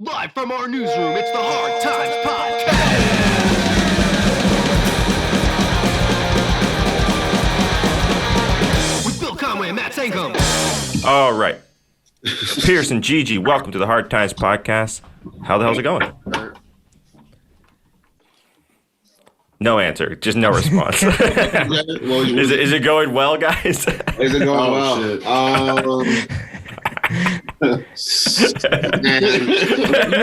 Live from our newsroom, it's the Hard Times Podcast. With Bill Conway and Matt Sankum. All right. Pierce and Gigi, welcome to the Hard Times Podcast. How the hell's it going? No answer. Just no response. Is it going well, guys? Is it going well? You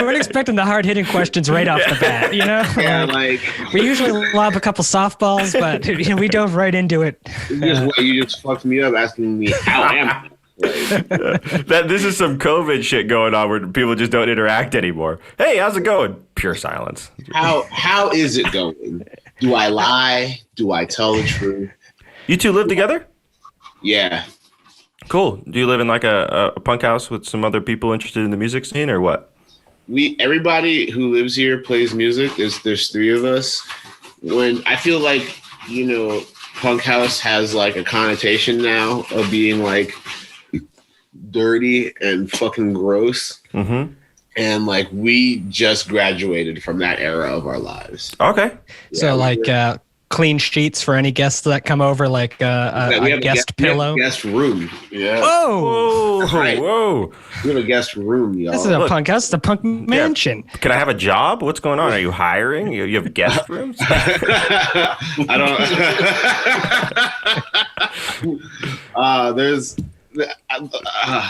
weren't expecting the hard-hitting questions right off the bat, you know? Yeah, we usually lob a couple softballs, but we dove right into it. You just fucked me up asking me how am I? This is some COVID shit going on where people just don't interact anymore. Hey, how's it going? Pure silence. How is it going? Do I lie? Do I tell the truth? You two live together? Yeah. Cool. Do you live in like a punk house with some other people interested in the music scene or what? Everybody who lives here plays music. There's three of us. When I feel like, punk house has like a connotation now of being like dirty and fucking gross. Mm-hmm. And like we just graduated from that era of our lives. Okay. So clean sheets for any guests that come over, like a guest pillow. We have a guest room. Yeah. Whoa. Right. Whoa. We have a guest room, y'all. This is a punk house. It's a punk mansion. Yeah. Can I have a job? What's going on? Are you hiring? You have guest rooms? I don't. There's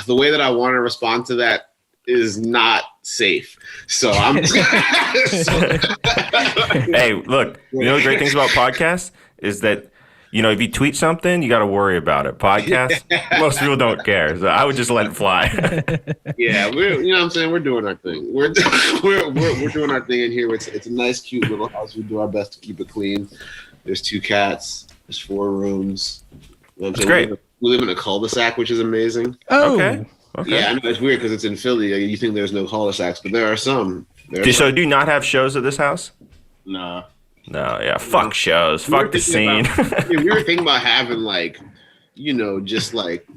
the way that I want to respond to that is not safe. So I'm. Hey, look. You know the great things about podcasts is that if you tweet something, you got to worry about it. Podcasts, most people don't care. So I would just let it fly. Yeah, what I'm saying? We're doing our thing. We're doing our thing in here. It's a nice, cute little house. We do our best to keep it clean. There's 2 cats. There's 4 rooms. That's great. We live in a cul-de-sac, which is amazing. Oh. Okay. Yeah, I know it's weird because it's in Philly. You think there's no cul-de-sacs, but there are some. Do you not have shows at this house? Nah. No, yeah. Fuck shows. Fuck the scene. We were thinking about having just like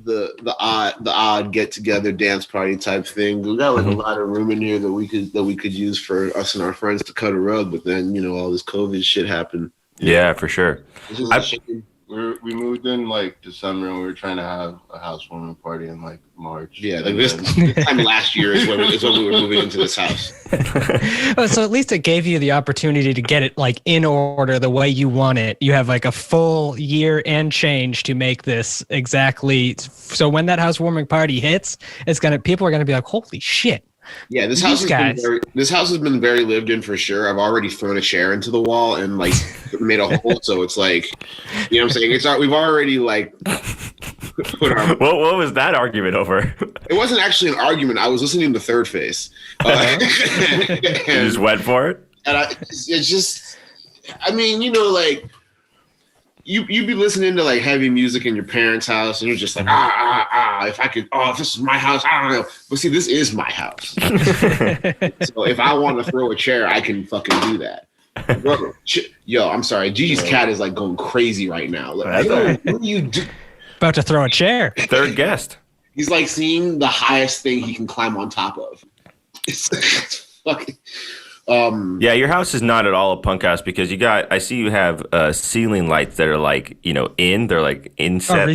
the odd get together dance party type thing. We got like a lot of room in here that we could use for us and our friends to cut a rug, but then all this COVID shit happened. Yeah, for sure. It's just a shame. We moved in like December and we were trying to have a housewarming party in like March. Yeah, like this time last year is when we were moving into this house. So at least it gave you the opportunity to get it like in order the way you want it. You have like a full year and change to make this exactly. So when that housewarming party hits, people are gonna be like, holy shit. Yeah, this house has been very lived in for sure. I've already thrown a chair into the wall and like made a hole, so it's like, what I'm saying? We've already like put our. What was that argument over? It wasn't actually an argument. I was listening to Third Face. You just went for it. And it's just, like. You be listening to like heavy music in your parents' house, and you're just like, if I could, if this is my house, I don't know. But see, this is my house. So if I want to throw a chair, I can fucking do that. Yo, I'm sorry. Gigi's cat is like going crazy right now. Like, what do you do? About to throw a chair. Third guest. He's like seeing the highest thing he can climb on top of. It's fucking. Yeah, your house is not at all a punk house because I see you have ceiling lights that are like, they're like inset.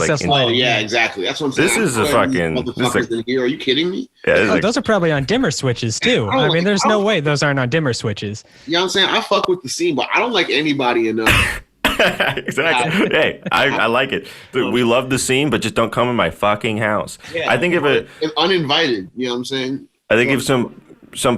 Yeah, exactly. That's what I'm saying. This is a fucking. In here. Are you kidding me? Yeah, those are probably on dimmer switches too. I mean, there's no way those aren't on dimmer switches. You know what I'm saying? I fuck with the scene, but I don't like anybody enough. Exactly. Hey, I like it. Dude, we love the scene, but just don't come in my fucking house. Yeah, I think if uninvited, you know what I'm saying? I think if some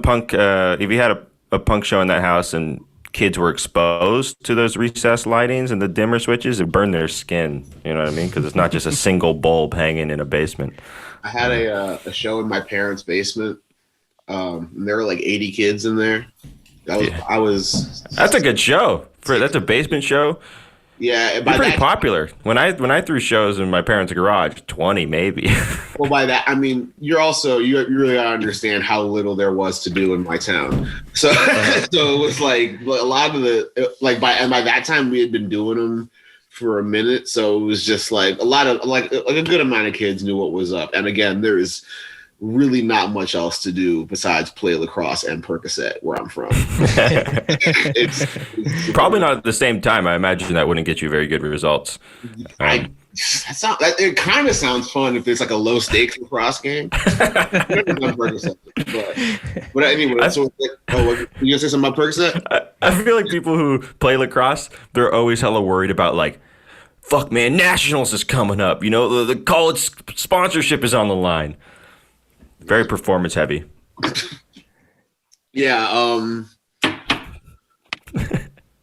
punk, if you had a punk show in that house and kids were exposed to those recessed lightings and the dimmer switches, it burned their skin. You know what I mean? Because it's not just a single bulb hanging in a basement. I had a show in my parents' basement. And there were like 80 kids in there. That's a good show. That's a basement show. Yeah, you're pretty popular. When I threw shows in my parents' garage, 20 maybe. Well, by that I mean you really gotta understand how little there was to do in my town. So so it was like a lot of by that time we had been doing them for a minute, so it was just like a lot of like a good amount of kids knew what was up. And again, there is really not much else to do besides play lacrosse and Percocet where I'm from. it's Probably not at the same time. I imagine that wouldn't get you very good results. It kind of sounds fun if there's like a low stakes lacrosse game. But anyway, so you gonna say something about Percocet? I feel like people who play lacrosse, they're always hella worried about like, fuck man, nationals is coming up. You know, the college sponsorship is on the line. Very performance heavy. Yeah,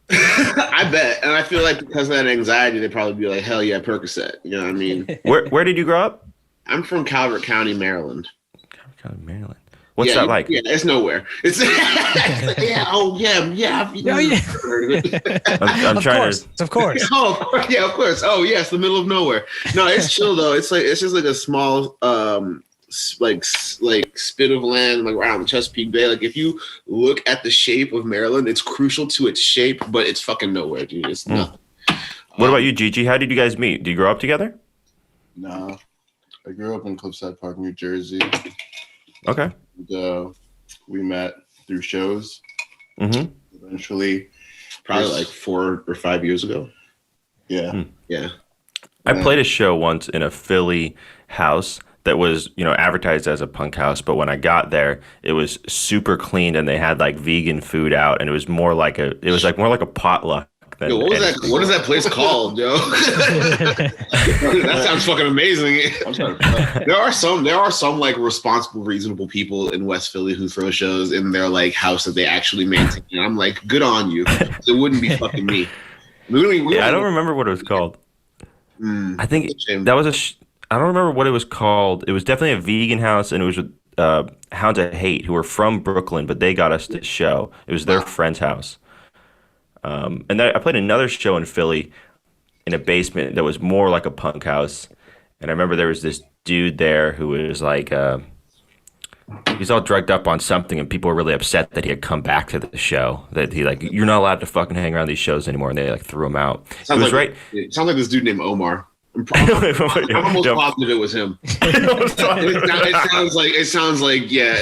I bet, and I feel like because of that anxiety, they'd probably be like, "Hell yeah, Percocet." You know what I mean? Where did you grow up? I'm from Calvert County, Maryland. Calvert County, Maryland. What's that like? Yeah, it's nowhere. It's yeah. Oh yeah. I'm trying to. Of course. Oh yeah, of course. Oh yeah, it's the middle of nowhere. No, it's chill though. It's just like a small like spit of land like around the Chesapeake Bay. Like if you look at the shape of Maryland, it's crucial to its shape, but it's fucking nowhere, dude. It's nothing. What about you, Gigi? How did you guys meet? Did you grow up together? No, I grew up in Cliffside Park, New Jersey. Okay. And, we met through shows. Mm-hmm. Eventually, Probably like 4 or 5 years ago. Yeah. Yeah. I played a show once in a Philly house that was, advertised as a punk house, but when I got there, it was super clean and they had like vegan food out, and it was more like a potluck. Yo, what is that place called, yo? That sounds fucking amazing. There are some like responsible, reasonable people in West Philly who throw shows in their like house that they actually maintain. And I'm like, good on you. It wouldn't be fucking me. I don't remember what it was called. I think that was I don't remember what it was called. It was definitely a vegan house, and it was Hounds of Hate, who were from Brooklyn, but they got us to show. It was their friend's house. And then I played another show in Philly in a basement that was more like a punk house. And I remember there was this dude there who was like, he's all drugged up on something, and people were really upset that he had come back to the show. That he like, you're not allowed to fucking hang around these shows anymore, and they like threw him out. It sounds like this dude named Omar. I'm almost positive it was him. It sounds like yeah.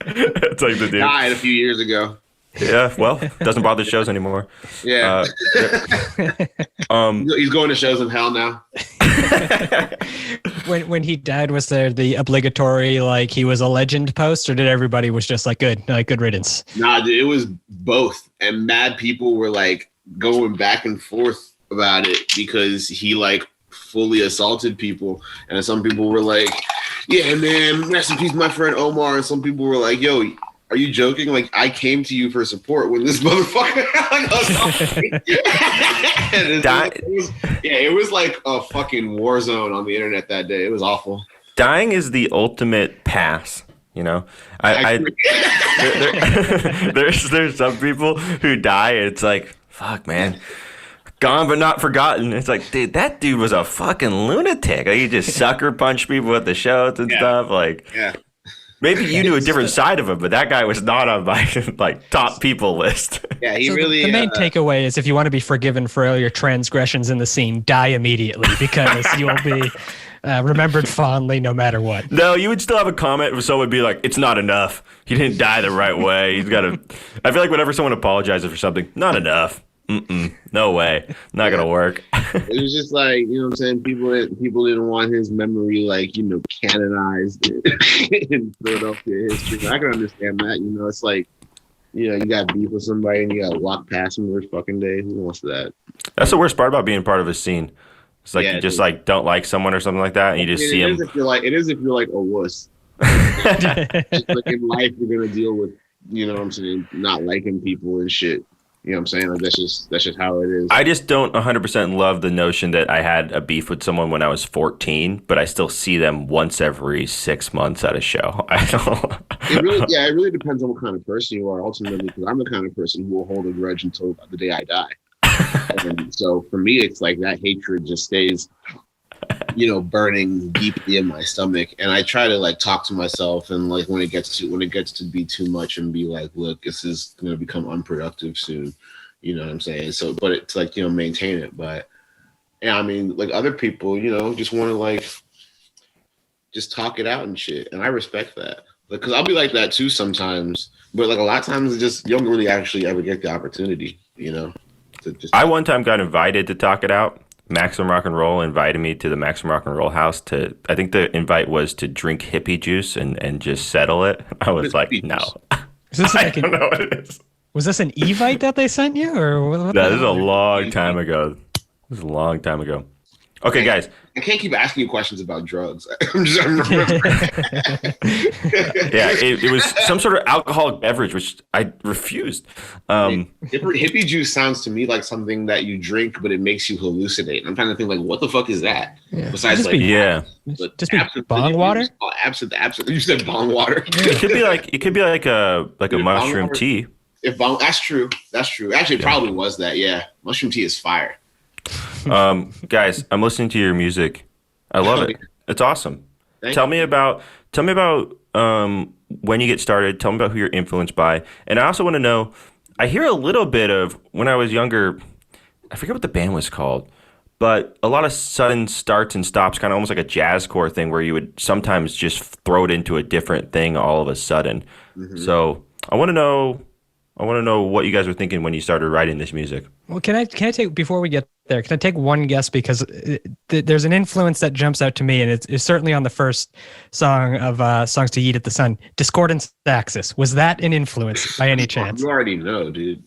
It's like the dude died a few years ago. Yeah, well, doesn't bother shows anymore. Yeah. He's going to shows in hell now. When he died, was there the obligatory like he was a legend post, or did everybody was just like good riddance? Nah, dude, it was both, and mad people were like going back and forth about it because he like fully assaulted people, and some people were like, "Yeah, man, rest in peace, my friend Omar," and some people were like, "Yo, are you joking? Like, I came to you for support when this motherfucker." It was like a fucking war zone on the internet that day. It was awful. Dying is the ultimate pass. There's some people who die, and it's like, fuck, man. Gone but not forgotten. It's like, dude, that dude was a fucking lunatic. Like, he just sucker punched people at the shows and stuff. Like, maybe you knew a different side of him, but that guy was not on my like top people list. Yeah, he really. The main takeaway is if you want to be forgiven for all your transgressions in the scene, die immediately, because you'll be remembered fondly no matter what. No, you would still have a comment if someone would be like, "It's not enough. He didn't die the right way. He's got to." I feel like whenever someone apologizes for something, not enough. No way. Not gonna work. It was just like, you know what I'm saying? People didn't want his memory like, canonized in Philadelphia history. I can understand that. It's like, you got beef with somebody and you got to walk past him every fucking day. Who wants that? That's the worst part about being part of a scene. It's like you just like don't like someone or something like that, and you just see him. It is if you're like a wuss. Just like in life, you're gonna deal with, you know what I'm saying, not liking people and shit. You know what I'm saying? Like that's just how it is. I just don't 100% love the notion that I had a beef with someone when I was 14, but I still see them once every 6 months at a show. I don't. It really depends on what kind of person you are ultimately, because I'm the kind of person who will hold a grudge until the day I die. And so for me, it's like that hatred just stays, burning deeply in my stomach. And I try to like talk to myself, and like when it gets to be too much, and be like, look, this is going to become unproductive soon. You know what I'm saying? So, but it's like, maintain it. But yeah, I mean, like other people, just want to like, just talk it out and shit. And I respect that. Because I'll be like that too sometimes. But like a lot of times, it's just you don't really actually ever get the opportunity, to just. I one time got invited to talk it out. Maximum Rock and Roll invited me to the Maximum Rock and Roll house to. I think the invite was to drink hippie juice and just settle it. I was like, no. Is this I like don't know what it is. was this an Evite that they sent you, or what? No, this is a long time ago. This is a long time ago. Okay, guys. I can't keep asking you questions about drugs. Yeah, it was some sort of alcoholic beverage, which I refused. Hippie juice sounds to me like something that you drink, but it makes you hallucinate. I'm trying to think, like, what the fuck is that? Yeah. Besides, Just like, just be bong water. Absinthe. You said bong water. It could be like a mushroom water. tea. That's true. Actually, it probably was that. Yeah, mushroom tea is fire. Guys, I'm listening to your music. I love it. It's awesome. Tell me about when you get started. Tell me about who you're influenced by. And I also want to know, I hear a little bit of when I was younger, I forget what the band was called, but a lot of sudden starts and stops, kind of almost like a jazzcore thing where you would sometimes just throw it into a different thing all of a sudden. Mm-hmm. So I want to know what you guys were thinking when you started writing this music. Well, can I take, before we get there, can I take one guess? Because there's an influence that jumps out to me, and it's certainly on the first song of Songs to Yeet at the Sun. Discordance Axis. Was that an influence by any chance? You already know, dude.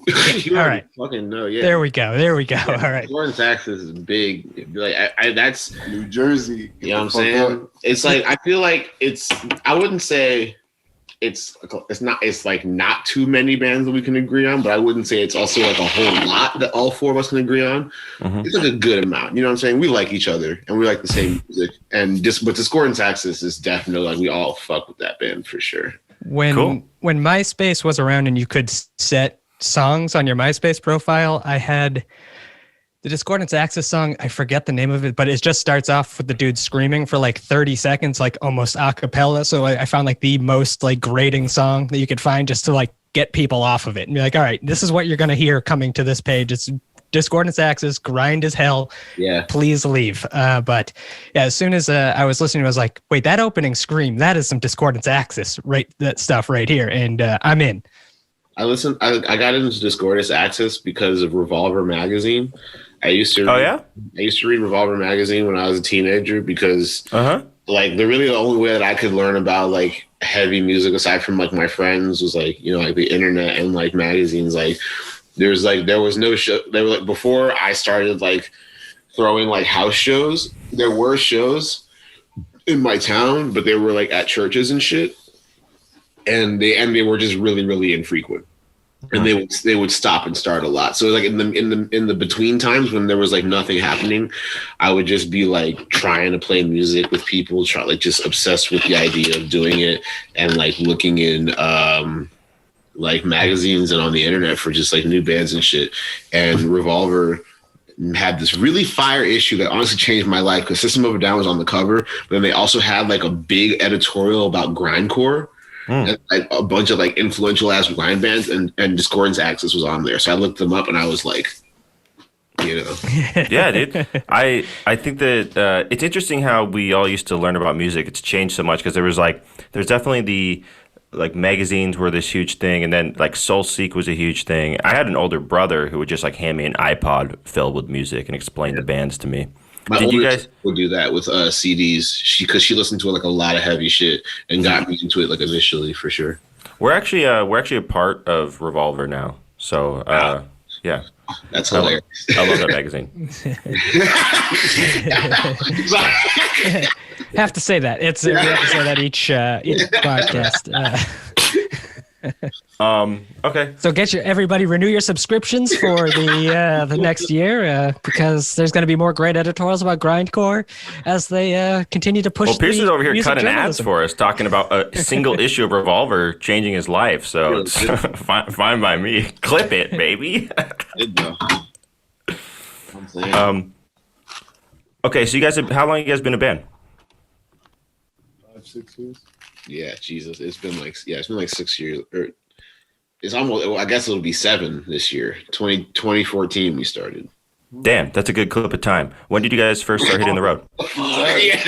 All right. Fucking know, yeah. There we go. Yeah, all right. Discordance Axis is big. Like, that's New Jersey. You know what I'm saying? It's like, I feel like I wouldn't say it's like not too many bands that we can agree on, but I wouldn't say it's also like a whole lot that all four of us can agree on. Mm-hmm. It's like a good amount. You know what I'm saying? We like each other and we like the same music. But Discordance Axis is definitely like we all fuck with that band for sure. When MySpace was around and you could set songs on your MySpace profile, I had the Discordance Axis song, I forget the name of it, but it just starts off with the dude screaming for like 30 seconds, like almost a cappella. So I found like the most like grating song that you could find just to like get people off of it and be like, all right, this is what you're going to hear coming to this page. It's Discordance Axis, grind as hell. Yeah. Please leave. But yeah, as soon as I was listening, I was like, wait, that opening scream, that is some Discordance Axis, right? That stuff right here. And I'm in. I got into Discordance Axis because of Revolver magazine. I used to read Revolver magazine when I was a teenager because like the only way that I could learn about like heavy music aside from like my friends was like, like the internet and like magazines. Like there was no show. They were like, before I started like throwing like house shows, there were shows in my town, but they were like at churches and shit. And they were just really, really infrequent. And they would stop and start a lot. So like in the between times when there was like nothing happening, I would just be like trying to play music with people, just obsessed with the idea of doing it, and like looking in like magazines and on the internet for just like new bands and shit. And Revolver had this really fire issue that honestly changed my life because System of a Down was on the cover, but then they also had like a big editorial about grindcore. And like a bunch of like influential ass grind bands, and Discordance Axis was on there. So I looked them up and I was like, Yeah, dude. I think that it's interesting how we all used to learn about music. It's changed so much because there's definitely the like magazines were this huge thing, and then like SoulSeek was a huge thing. I had an older brother who would just like hand me an iPod filled with music and explain the bands to me. My older sister would do that with CDs because she listened to like a lot of heavy shit and got me into it like initially for sure. We're actually a part of Revolver now, so yeah. That's hilarious. I love that magazine. Have to say that we have to say that each podcast. Okay. So everybody renew your subscriptions for the next year because there's going to be more great editorials about grindcore as they continue to push. Well, Pierce is over here cutting journalism. ads for us, talking about a single issue of Revolver changing his life. So it's fine by me. Clip it, baby. Okay, so how long have you guys been a band? 5-6 years. Yeah, Jesus, it's been like 6 years, or it's almost. I guess it'll be 7 this year. 2014 we started. Damn, that's a good clip of time. When did you guys first start hitting the road? Yeah.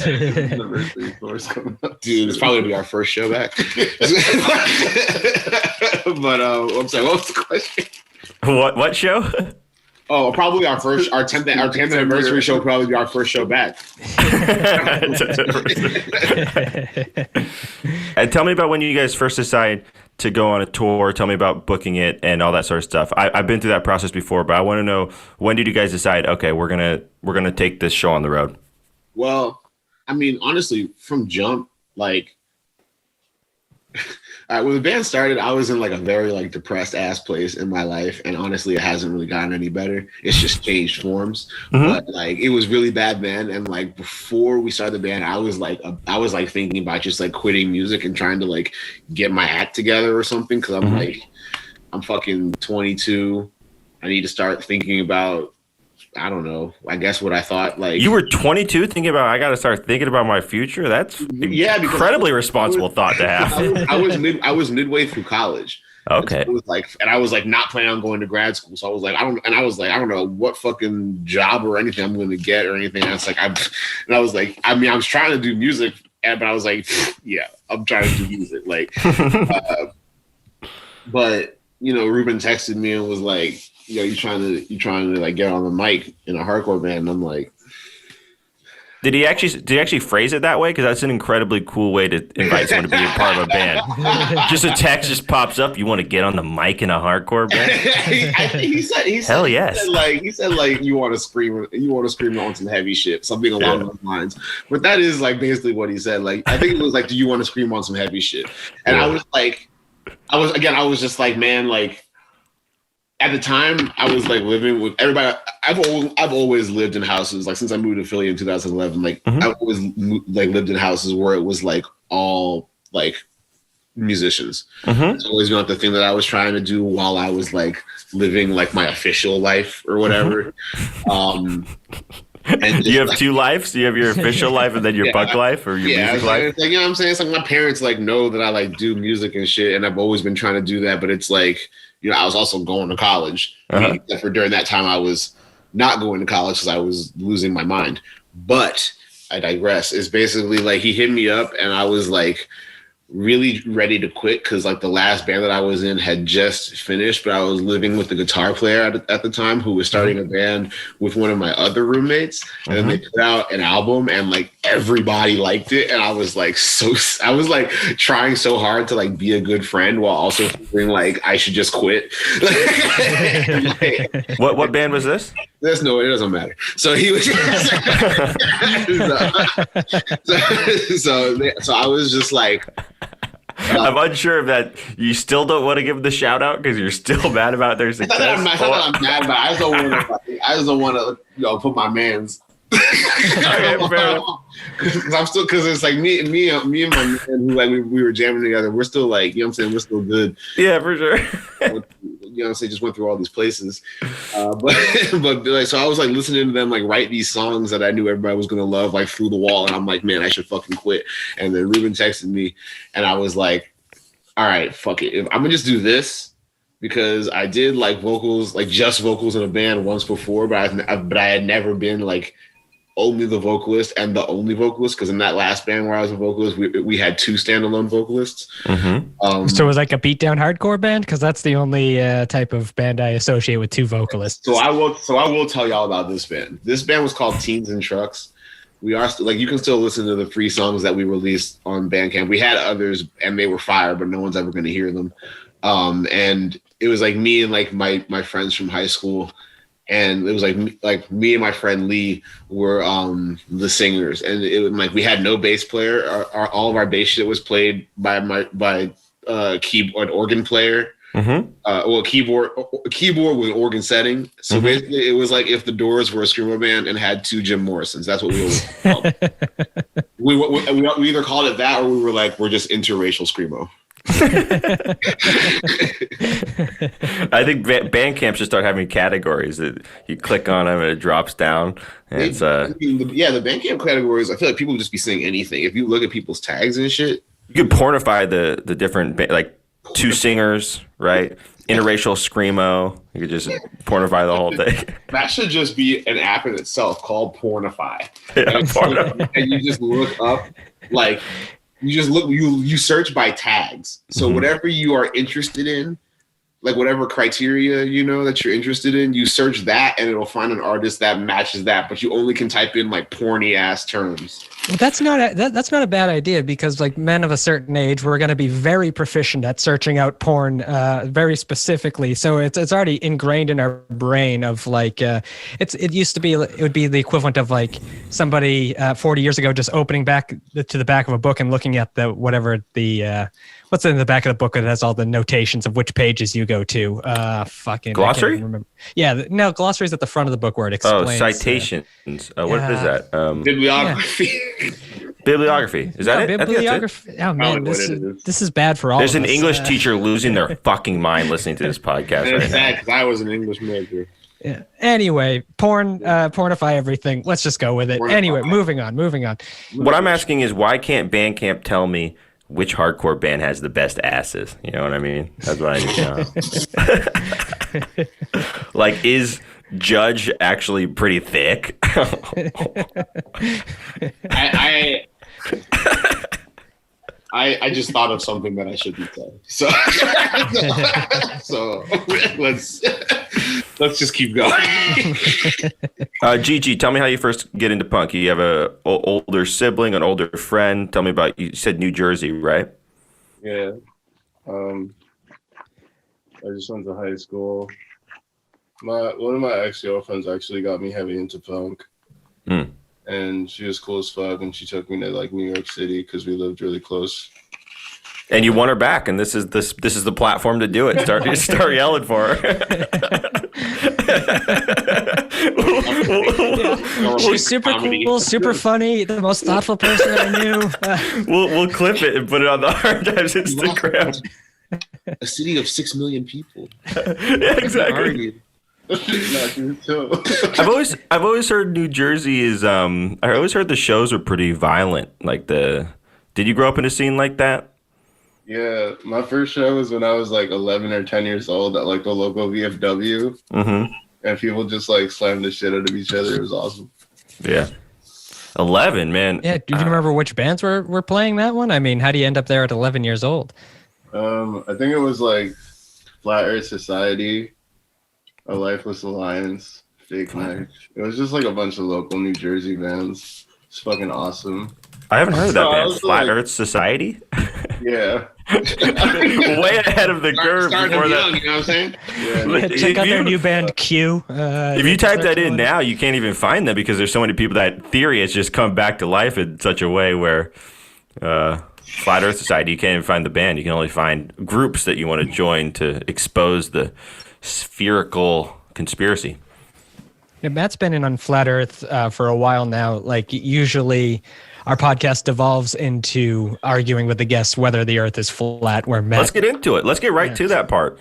Anniversary tour's coming up. Dude, it's probably gonna be our first show back. But I'm sorry, what was the question? What show? Oh, probably our 10th anniversary show will probably be our first show back. And tell me about when you guys first decide to go on a tour. Tell me about booking it and all that sort of stuff. I've been through that process before, but I want to know, when did you guys decide, okay, we're gonna take this show on the road? Well, I mean, honestly, from jump, like, when the band started, I was in like a very like depressed ass place in my life, and honestly, it hasn't really gotten any better. It's just changed forms, but like it was really bad then. And like before we started the band, I was like thinking about just like quitting music and trying to like get my act together or something, because I'm like, I'm fucking 22. I need to start thinking about, I don't know, I guess what I thought, like, You were 22 thinking about, I got to start thinking about my future? That's incredibly responsible thought to have. I was midway through college. Okay. I was like not planning on going to grad school. So I was like, I don't know what fucking job or anything I'm going to get or anything. I was like, I was trying to do music, but I was like, yeah, I'm trying to do music. Like, but Ruben texted me and was like, you trying to like get on the mic in a hardcore band? And I'm like, did he actually phrase it that way? Because that's an incredibly cool way to invite someone to be a part of a band. Just a text just pops up. You want to get on the mic in a hardcore band? he said, hell yes. He said you want to scream on some heavy shit, something along those lines. But that is like basically what he said. Like, I think it was like, do you want to scream on some heavy shit? And I was like, I was just like, man, like, at the time, I was like living with everybody. I've always lived in houses, like since I moved to Philly in 2011. Like I've always like lived in houses where it was like all like musicians. It's always been like the thing that I was trying to do while I was like living like my official life or whatever. And you have two lives? You have your official life and then your punk life, or your music life? It's like, you know what I'm saying? It's like my parents like know that I like do music and shit, and I've always been trying to do that, but it's like, I was also going to college. Except for during that time, I was not going to college because I was losing my mind. But I digress. It's basically like he hit me up and I was like really ready to quit because like the last band that I was in had just finished, but I was living with the guitar player at the time who was starting a band with one of my other roommates. And then they put out an album and like everybody liked it. And I was like trying so hard to like be a good friend while also feeling like I should just quit. What band was this? It doesn't matter. So he was, so I was just like, I'm unsure of that. You still don't want to give them the shout out because you're still mad about their success. I'm mad about it. I just don't want to, put my mans. Because it's like me and my man who like we were jamming together. We're still like, what I'm saying, we're still good. Yeah, for sure. What I'm saying, just went through all these places. But like, so I was like listening to them like write these songs that I knew everybody was gonna love, like Through the Wall, and I'm like, man, I should fucking quit. And then Ruben texted me, and I was like, all right, fuck it. I'm gonna just do this. Because I did like vocals, like just vocals in a band once before, but I had never been like only the vocalist and the only vocalist, because in that last band where I was a vocalist, we had two standalone vocalists. So it was like a beatdown hardcore band, because that's the only type of band I associate with two vocalists. So I will tell y'all about this band. This band was called Teens and Trucks. We are still, like, you can still listen to the free songs that we released on Bandcamp. We had others and they were fire, but no one's ever going to hear them. And it was like me and like my friends from high school. And it was like me and my friend Lee were the singers, and it was like we had no bass player. All of our bass shit was played by keyboard organ player. Keyboard with organ setting. So basically, it was like if the Doors were a screamo band and had two Jim Morrisons. That's what we were called. we either called it that, or we were like, we're just interracial screamo. I think Bandcamp should start having categories that you click on them and it drops down. And it's the Bandcamp categories. I feel like people just be saying anything. If you look at people's tags and shit, you could pornify the different like two singers, right? Interracial screamo. You could just pornify the whole thing. That should just be an app in itself called Pornify. Yeah, And you just look up, like, you search by tags. So whatever you are interested in, like whatever criteria that you're interested in, you search that and it'll find an artist that matches that. But you only can type in like porny ass terms. Well, that's not a bad idea, because like men of a certain age, we're going to be very proficient at searching out porn very specifically. So it's already ingrained in our brain of like it used to be, it would be the equivalent of like somebody 40 years ago just opening back to the back of a book and looking at the what's in the back of the book that has all the notations of which pages you go to. Fucking glossary? I can't even remember. Yeah, no, glossary is at the front of the book where it explains. Oh, citations. What is that? Bibliography. Bibliography. Is that it? I think that's it. Bibliography. Oh man, this is bad for all There's of an us. English teacher losing their fucking mind listening to this podcast And right it's now. sad because I was an English major. Yeah. Anyway, pornify everything. Let's just go with it. Pornify. Anyway, moving on. What I'm asking is, why can't Bandcamp tell me which hardcore band has the best asses? You know what I mean? That's what I need to know. Like, is Judge actually pretty thick? I just thought of something that I shouldn't say. So let's just keep going. Gigi, tell me how you first get into punk. You have a older sibling, an older friend. Tell me about, you said New Jersey, right? Yeah. I just went to high school. One of my ex-girlfriends actually got me heavy into punk. And she was cool as fuck, and she took me to like New York City because we lived really close. And you won her back, and this is the platform to do it. Start yelling for her. She's super cool, super funny, the most thoughtful person I knew. We'll clip it and put it on the Hard Times Instagram. A city of 6 million people. Yeah, exactly. I've always heard New Jersey is I always heard the shows were pretty violent. Like did you grow up in a scene like that? Yeah, my first show was when I was like 11 or 10 years old at like the local VFW. And people just like slammed the shit out of each other. It was awesome. Yeah. 11, man. Yeah, do you remember which bands were playing that one? I mean, how do you end up there at 11 years old? I think it was like Flat Earth Society, A Lifeless Alliance, Fake Night. It was just like a bunch of local New Jersey bands. It's fucking awesome. I haven't heard of that band. Flat like, Earth Society? Yeah. Way ahead of the curve before that. Young, you know what I'm saying? Yeah. Check out their new band Q. If you type that in now, you can't even find them because there's so many people that theory has just come back to life in such a way where Flat Earth Society, you can't even find the band. You can only find groups that you want to join to expose the spherical conspiracy. Yeah, Matt's been in on Flat Earth for a while now. Like, usually our podcast devolves into arguing with the guests whether the earth is flat. Where Matt... Let's get into it. Let's get right to that part.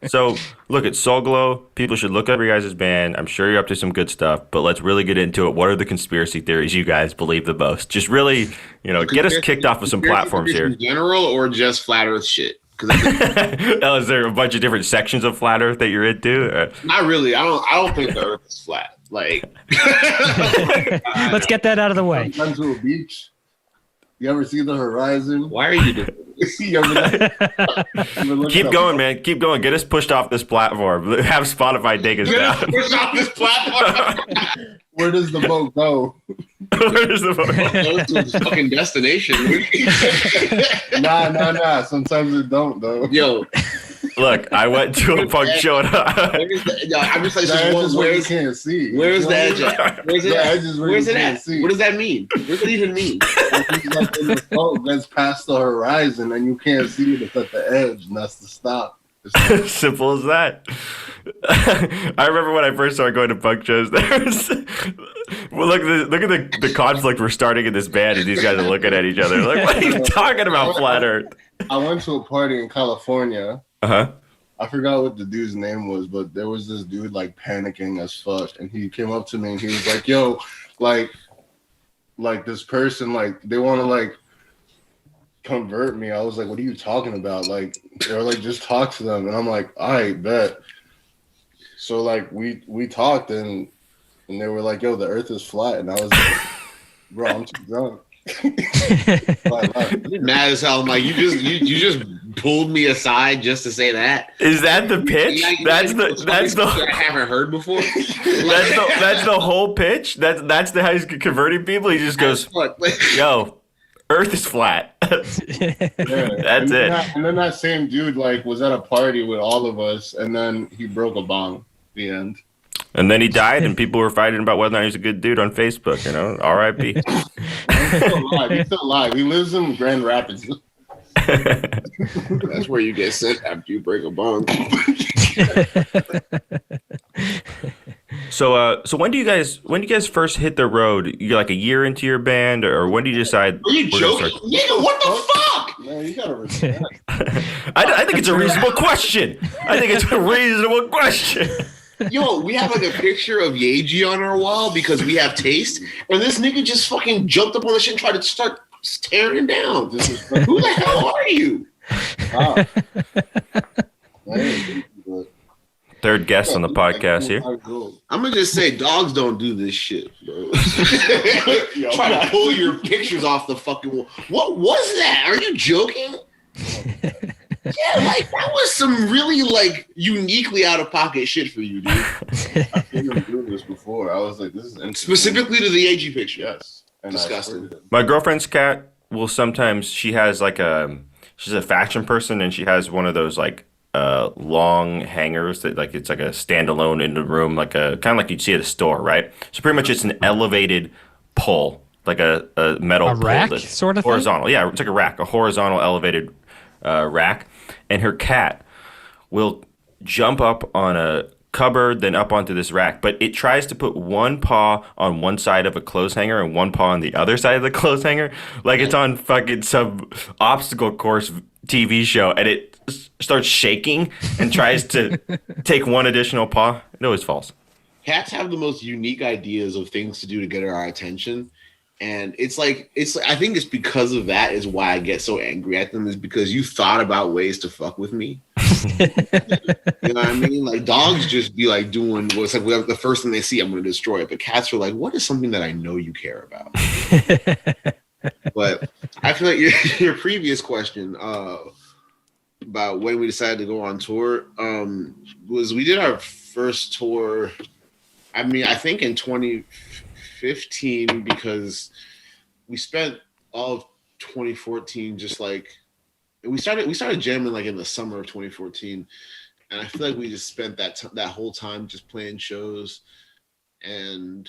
So, look, at Soul Glow. People should look up your guys' band. I'm sure you're up to some good stuff, but let's really get into it. What are the conspiracy theories you guys believe the most? Just really, get us kicked off of some platforms here. In general, or just Flat Earth shit? Is there a bunch of different sections of Flat Earth that you're into? Not really. I don't think the Earth is flat. Like, let's get that out of the way. Come to a beach. You ever see the horizon? Why are you doing this? Keep going, man. Keep going. Get us pushed off this platform. Have Spotify take us down. Push off this platform. Where does the boat go? Where does the boat go to its fucking destination? Nah. Sometimes it don't, though. Yo, look, I went to a punk show. I'm just like, where you can't see. Where's the edge at? Where's it at? Where's it at? See. What does that mean? What does it even mean? Like in the boat that's past the horizon, and you can't see it. It's at the edge, and that's the stop. Simple as that. I remember when I first started going to punk shows. Look at the conflict we're starting in this band, and these guys are looking at each other like, "What are you talking about, Flat Earth?" I went to a party in California. I forgot what the dude's name was, but there was this dude like panicking as fuck, and he came up to me and he was like, "Yo, like this person, like they want to like convert me. I was like, what are you talking about? Like, they're like, just talk to them. And I'm like, I bet. So like we talked and they were like, yo, the earth is flat. And I was like, bro, I'm too drunk. I'm mad as hell. I'm like, you just pulled me aside just to say that. Is that the pitch? That's the I haven't heard before. that's the whole pitch. That's the how he's converting people. He just goes, yo, Earth is flat. That's it. And then that same dude like was at a party with all of us, and then he broke a bong. The end. And then he died, and people were fighting about whether or not he's a good dude on Facebook. You know, R.I.P. He's still alive. He lives in Grand Rapids. That's where you get sent after you break a bong. So when do you guys first hit the road? You're like a year into your band, or when do you decide? Are you joking? Nigga, what the fuck? Man, you gotta respect. I think it's a reasonable question. Yo, we have like a picture of Yeji on our wall because we have taste, and this nigga just fucking jumped up on the shit and tried to start tearing him down. Who the hell are you? Third guest on the podcast here. I'm gonna just say, dogs don't do this shit, bro. Try to pull your pictures off the fucking wall. What was that? Are you joking? Yeah, like that was some really like uniquely out of pocket shit for you, dude. I've seen him do this before. I was like, this is interesting. Specifically to the AG picture. Yes. And disgusting. My girlfriend's cat will sometimes, she has like she's a fashion person, and she has one of those like long hangers that like it's like a standalone in the room, like a kind of like you'd see at a store, right? So pretty much it's an elevated pole, like a metal pole rack that's sort of horizontal. Thing? Yeah, it's like a rack, a horizontal elevated rack, and her cat will jump up on a cupboard, then up onto this rack, but it tries to put one paw on one side of a clothes hanger and one paw on the other side of the clothes hanger, like it's on fucking some obstacle course TV show, and it starts shaking and tries to take one additional paw. It always falls. Cats have the most unique ideas of things to do to get our attention. And it's like I think it's because of that is why I get so angry at them, is because you thought about ways to fuck with me. You know what I mean? Like dogs just be like doing what's like the first thing they see, I'm going to destroy it. But cats are like, what is something that I know you care about? But I feel like your previous question about when we decided to go on tour was we did our first tour. I mean, I think in 2015, because we spent all of 2014 just like we started jamming like in the summer of 2014, and I feel like we just spent that whole time just playing shows and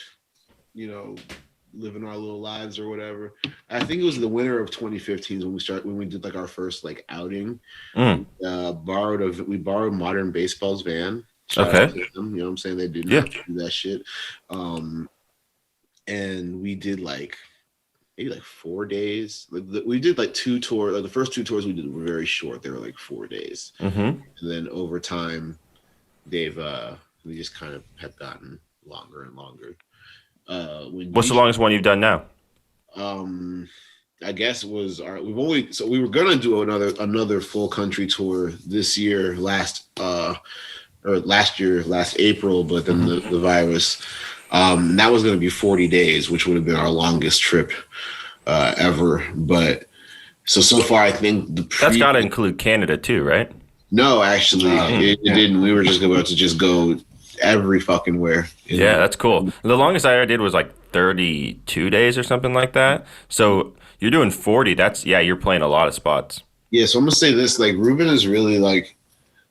living our little lives or whatever. I think it was the winter of 2015 when we did like our first like outing. We borrowed Modern Baseball's van. Okay. Them, you know what I'm saying? They did not do that shit. And we did like maybe like 4 days. We did like 2 tours. Like the first 2 tours we did were very short. They were like 4 days. Mm-hmm. And then over time, we just kind of have gotten longer and longer. What's the longest one you've done now? I guess it was we were gonna do another full country tour this year, last April, but then the virus. That was going to be 40 days, which would have been our longest trip ever. But so far, I think that's got to include Canada too, right? No, actually, it didn't. We were just about to just go every fucking where. Yeah, that's cool. The longest I ever did was like 32 days or something like that. So you're doing 40. You're playing a lot of spots. Yeah, so I'm gonna say this: like Ruben is really like.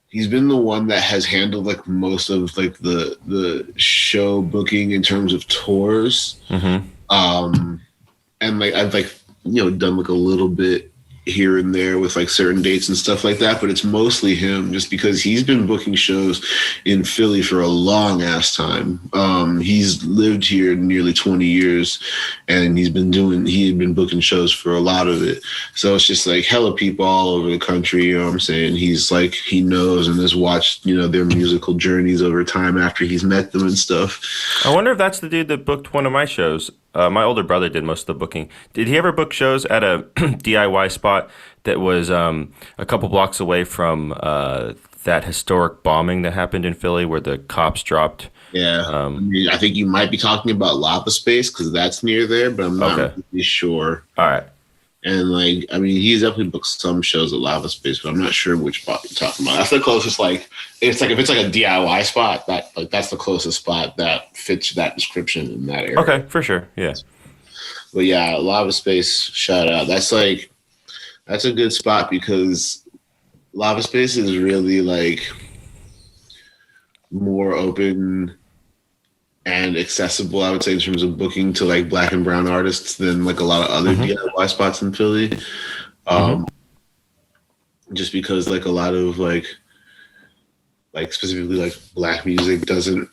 He's been the one that has handled like most of like the show booking in terms of tours. Mm-hmm. And like I've like done like a little bit here and there with like certain dates and stuff like that, but it's mostly him just because he's been booking shows in Philly for a long ass time. He's lived here nearly 20 years and he had been booking shows for a lot of it. So it's just like hella people all over the country, you know what I'm saying? He's like, he knows and has watched, their musical journeys over time after he's met them and stuff. I wonder if that's the dude that booked one of my shows My older brother did most of the booking. Did he ever book shows at a DIY spot that was a couple blocks away from that historic bombing that happened in Philly where the cops dropped? Yeah, I mean, I think you might be talking about Lava Space because that's near there, but I'm not really sure. All right. And like, I mean, he's definitely booked some shows at Lava Space, but I'm not sure which spot you're talking about. That's the closest. Like, it's like if it's like a DIY spot, that's the closest spot that fits that description in that area. Okay, for sure. Yeah. But yeah, Lava Space, shout out. That's a good spot because Lava Space is really like more open and accessible, I would say, in terms of booking to like Black and brown artists than like a lot of other DIY spots in Philly. Just because like a lot of like specifically like Black music doesn't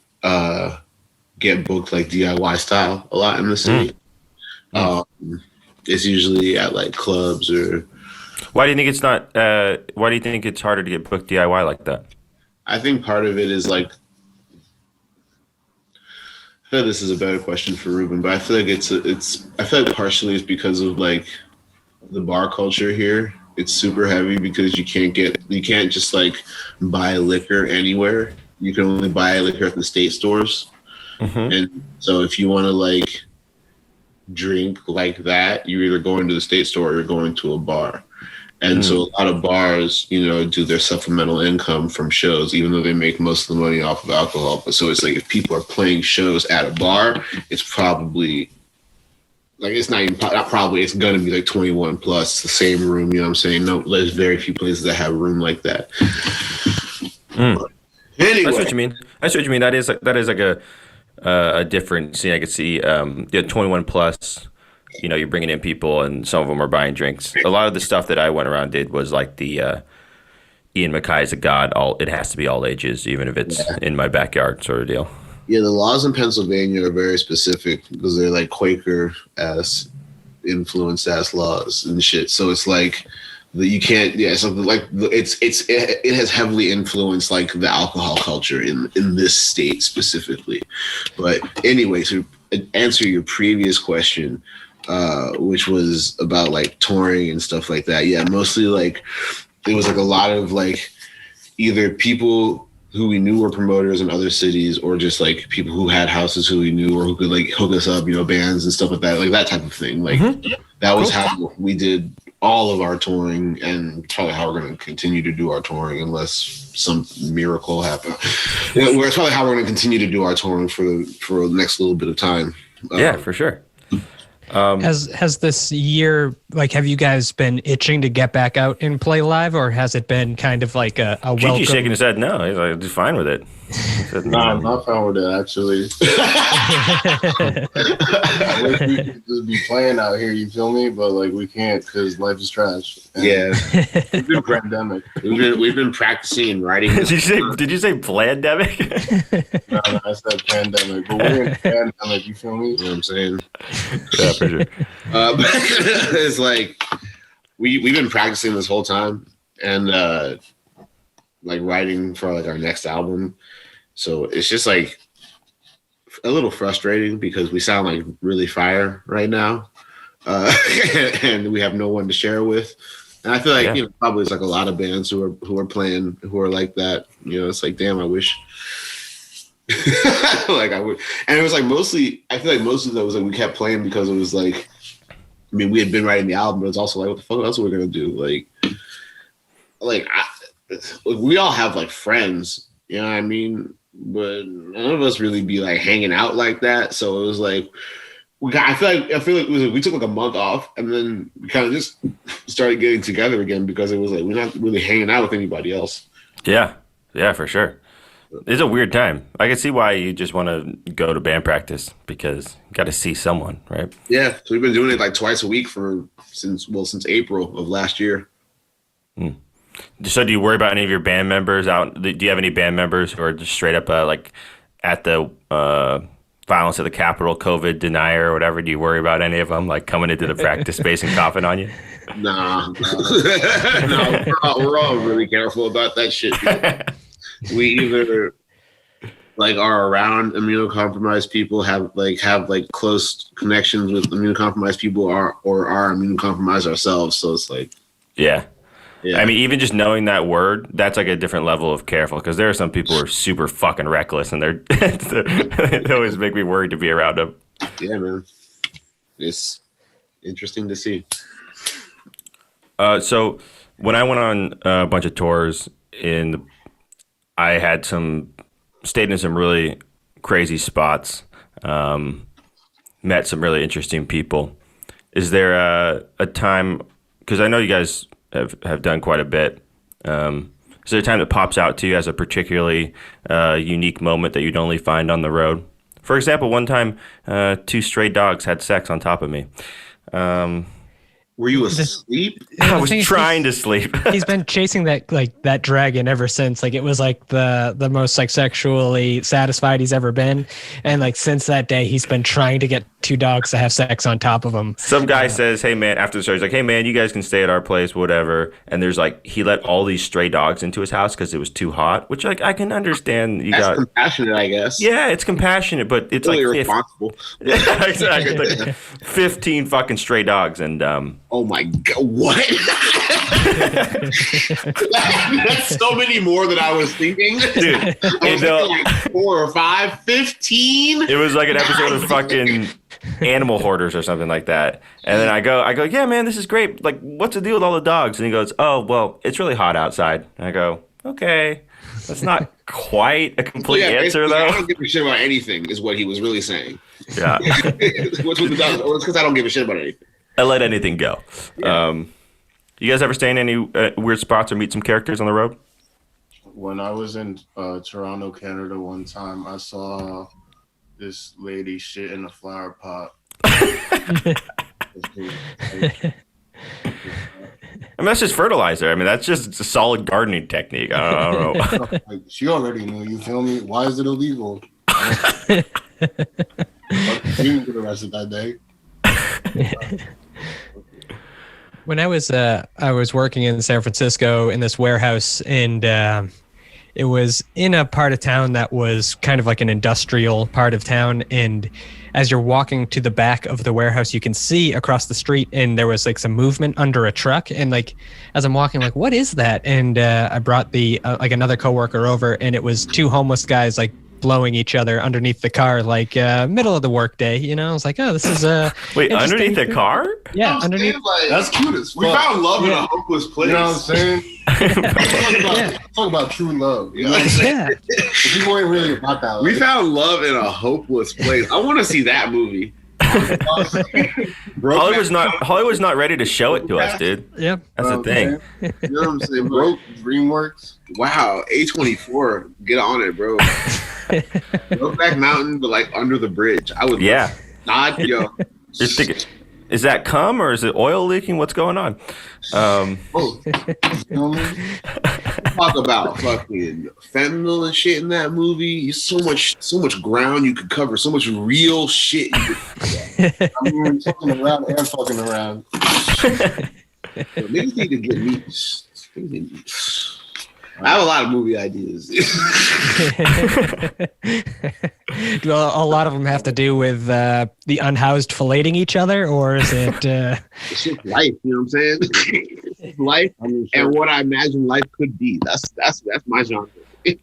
get booked like DIY style a lot in the city. It's usually at like clubs or. Why do you think it's not? Why do you think it's harder to get booked DIY like that? I think part of it is like. I feel like this is a better question for Ruben, but I feel like I feel like partially it's because of like the bar culture here. It's super heavy because you can't just like buy liquor anywhere. You can only buy liquor at the state stores. And so if you want to like drink like that, you're either going to the state store or you're going to a bar. And so a lot of bars, do their supplemental income from shows, even though they make most of the money off of alcohol. But so it's like if people are playing shows at a bar, it's probably like it's going to be like 21 plus. It's the same room. You know what I'm saying? No, there's very few places that have a room like that. Anyway, that's what you mean. That is like a different scene. I could see 21 plus. You're bringing in people, and some of them are buying drinks. A lot of the stuff that I went around did was like the Ian MacKay's a god. It has to be all ages, even if it's in my backyard, sort of deal. Yeah, the laws in Pennsylvania are very specific because they're like Quaker-ass, influenced-ass laws and shit. So it's like you can't. Yeah, so like it has heavily influenced like the alcohol culture in this state specifically. But anyway, to answer your previous question. Which was about like touring and stuff like that. Yeah, mostly like it was like a lot of like either people who we knew were promoters in other cities or just like people who had houses who we knew or who could like hook us up, bands and stuff like that type of thing. Like that was how we did all of our touring and probably how we're going to continue to do our touring unless some miracle happens. It's probably how we're going to continue to do our touring for the next little bit of time. Yeah, for sure. Has this year, like, have you guys been itching to get back out and play live, or has it been kind of like a welcome? Gigi's shaking his head no. He's like, just fine with it. No, I'm not fine with it, actually. I wish we could just be playing out here, you feel me? But like we can't because life is trash. And it's been pandemic. We've been practicing and writing. Did you say pandemic? No, I said pandemic, but we're in pandemic. You feel me? You know what I'm saying? Yeah, for sure. It's like we've been practicing this whole time and like writing for like our next album. So it's just like a little frustrating because we sound like really fire right now, and we have no one to share with. And I feel like probably it's like a lot of bands who are playing who are like that. It's like damn, I wish. Like I would, and it was like mostly. I feel like most of that was like we kept playing because it was like, I mean, we had been writing the album, but it's also like, what the fuck else are we gonna do? Like we all have like friends, you know what I mean? But none of us really be like hanging out like that. So it was like I feel like we took like a month off, and then we kind of just started getting together again because it was like we're not really hanging out with anybody else. Yeah, for sure. It's a weird time. I can see why you just want to go to band practice because you got to see someone, right? Yeah, so we've been doing it like twice a week since April of last year. So do you worry about any of your band members out? Do you have any band members who are just straight up like at the violence of the Capitol COVID denier or whatever? Do you worry about any of them like coming into the practice space and coughing on you? Nah. No, we're all really careful about that shit. We either like are around immunocompromised people have close connections with immunocompromised people or are immunocompromised ourselves. So it's like, Yeah. yeah, I mean, even just knowing that word, that's like a different level of careful because there are some people who are super fucking reckless and they always make me worried to be around them. yeah, man, it's interesting to see. So when I went on a bunch of tours I had stayed in some really crazy spots, met some really interesting people. Is there a time, because I know you guys have done quite a bit, is there a time that pops out to you as a particularly unique moment that you'd only find on the road? For example, one time 2 stray dogs had sex on top of me. Were you asleep? I was trying to sleep. He's been chasing that dragon ever since. Like, it was like the most like sexually satisfied he's ever been, and like since that day he's been trying to get 2 dogs to have sex on top of him. Some guy says, "Hey man," after the story, he's like, "Hey man, you guys can stay at our place, whatever." And there's like he let all these stray dogs into his house because it was too hot, which like I can understand. That's compassionate, I guess. Yeah, it's compassionate, but it's Really like responsible. exactly, like 15 fucking stray dogs, and Oh my god, what? That's so many more than I was thinking. dude, I was thinking like 4 or 5, 15. it was like an episode of fucking Animal Hoarders or something like that. And then I go, yeah, man, this is great. Like, what's the deal with all the dogs? And he goes, oh, well, it's really hot outside. And I go, okay, that's not quite a complete answer, though. I don't give a shit about anything, is what he was really saying. Yeah. What's with the dogs? Well, it's because I don't give a shit about anything. I let anything go. Yeah. You guys ever stay in any weird spots or meet some characters on the road? When I was in Toronto, Canada, one time, I saw this lady shit in a flower pot. I mean, that's just fertilizer. I mean, that's just a solid gardening technique. I don't know. Like, she already knew, you feel me? Why is it illegal? You didn't get arrested that day. When I was working in San Francisco in this warehouse, and it was in a part of town that was kind of like an industrial part of town, and as you're walking to the back of the warehouse, you can see across the street, and there was like some movement under a truck, and like as I'm walking, like, what is that? And I brought like another coworker over, and it was 2 homeless guys like blowing each other underneath the car, like middle of the workday, you know. I was like, oh, this is wait, underneath the car? Yeah, I'm underneath. saying, like, That's cute as fuck. we found love in a hopeless place. You know what I'm saying? Talk about true love. You know what I'm saying? Yeah. People ain't really about that. We found love in a hopeless place. I want to see that movie. Hollywood's not ready to show it to us, dude. Yep. That's the thing. You know what I'm saying? Broke DreamWorks. Wow, A24, get on it, bro. Brokeback Mountain, but like under the bridge. I would. Yeah. Not yo. You're thinking, is that cum or is it oil leaking? What's going on? Oh, you know what I mean? Talk about fucking fentanyl and shit in that movie. So much ground you could cover. So much real shit. I mean, fucking around and fucking around. Niggas need to get me. I have a lot of movie ideas. Do a lot of them have to do with the unhoused filleting each other, or is it? It's just life, you know what I'm saying? It's life, and what I imagine life could be. That's my genre.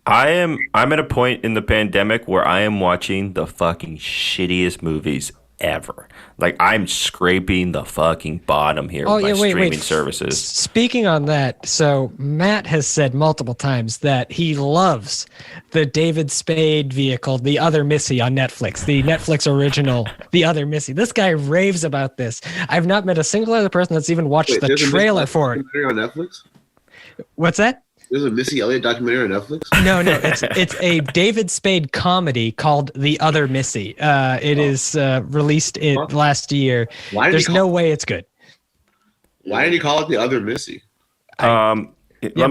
I'm at a point in the pandemic where I am watching the fucking shittiest movies ever. Like, I'm scraping the fucking bottom here with my streaming services. Speaking on that, so Matt has said multiple times that he loves the David Spade vehicle, The Other Missy on Netflix, the Netflix original, The Other Missy. This guy raves about this. I've not met a single other person that's even watched the trailer for it. On Netflix? What's that? There's a Missy Elliott documentary on Netflix? No, it's a David Spade comedy called The Other Missy. It is released last year. There's no way it's good. Why did he call it The Other Missy? Let me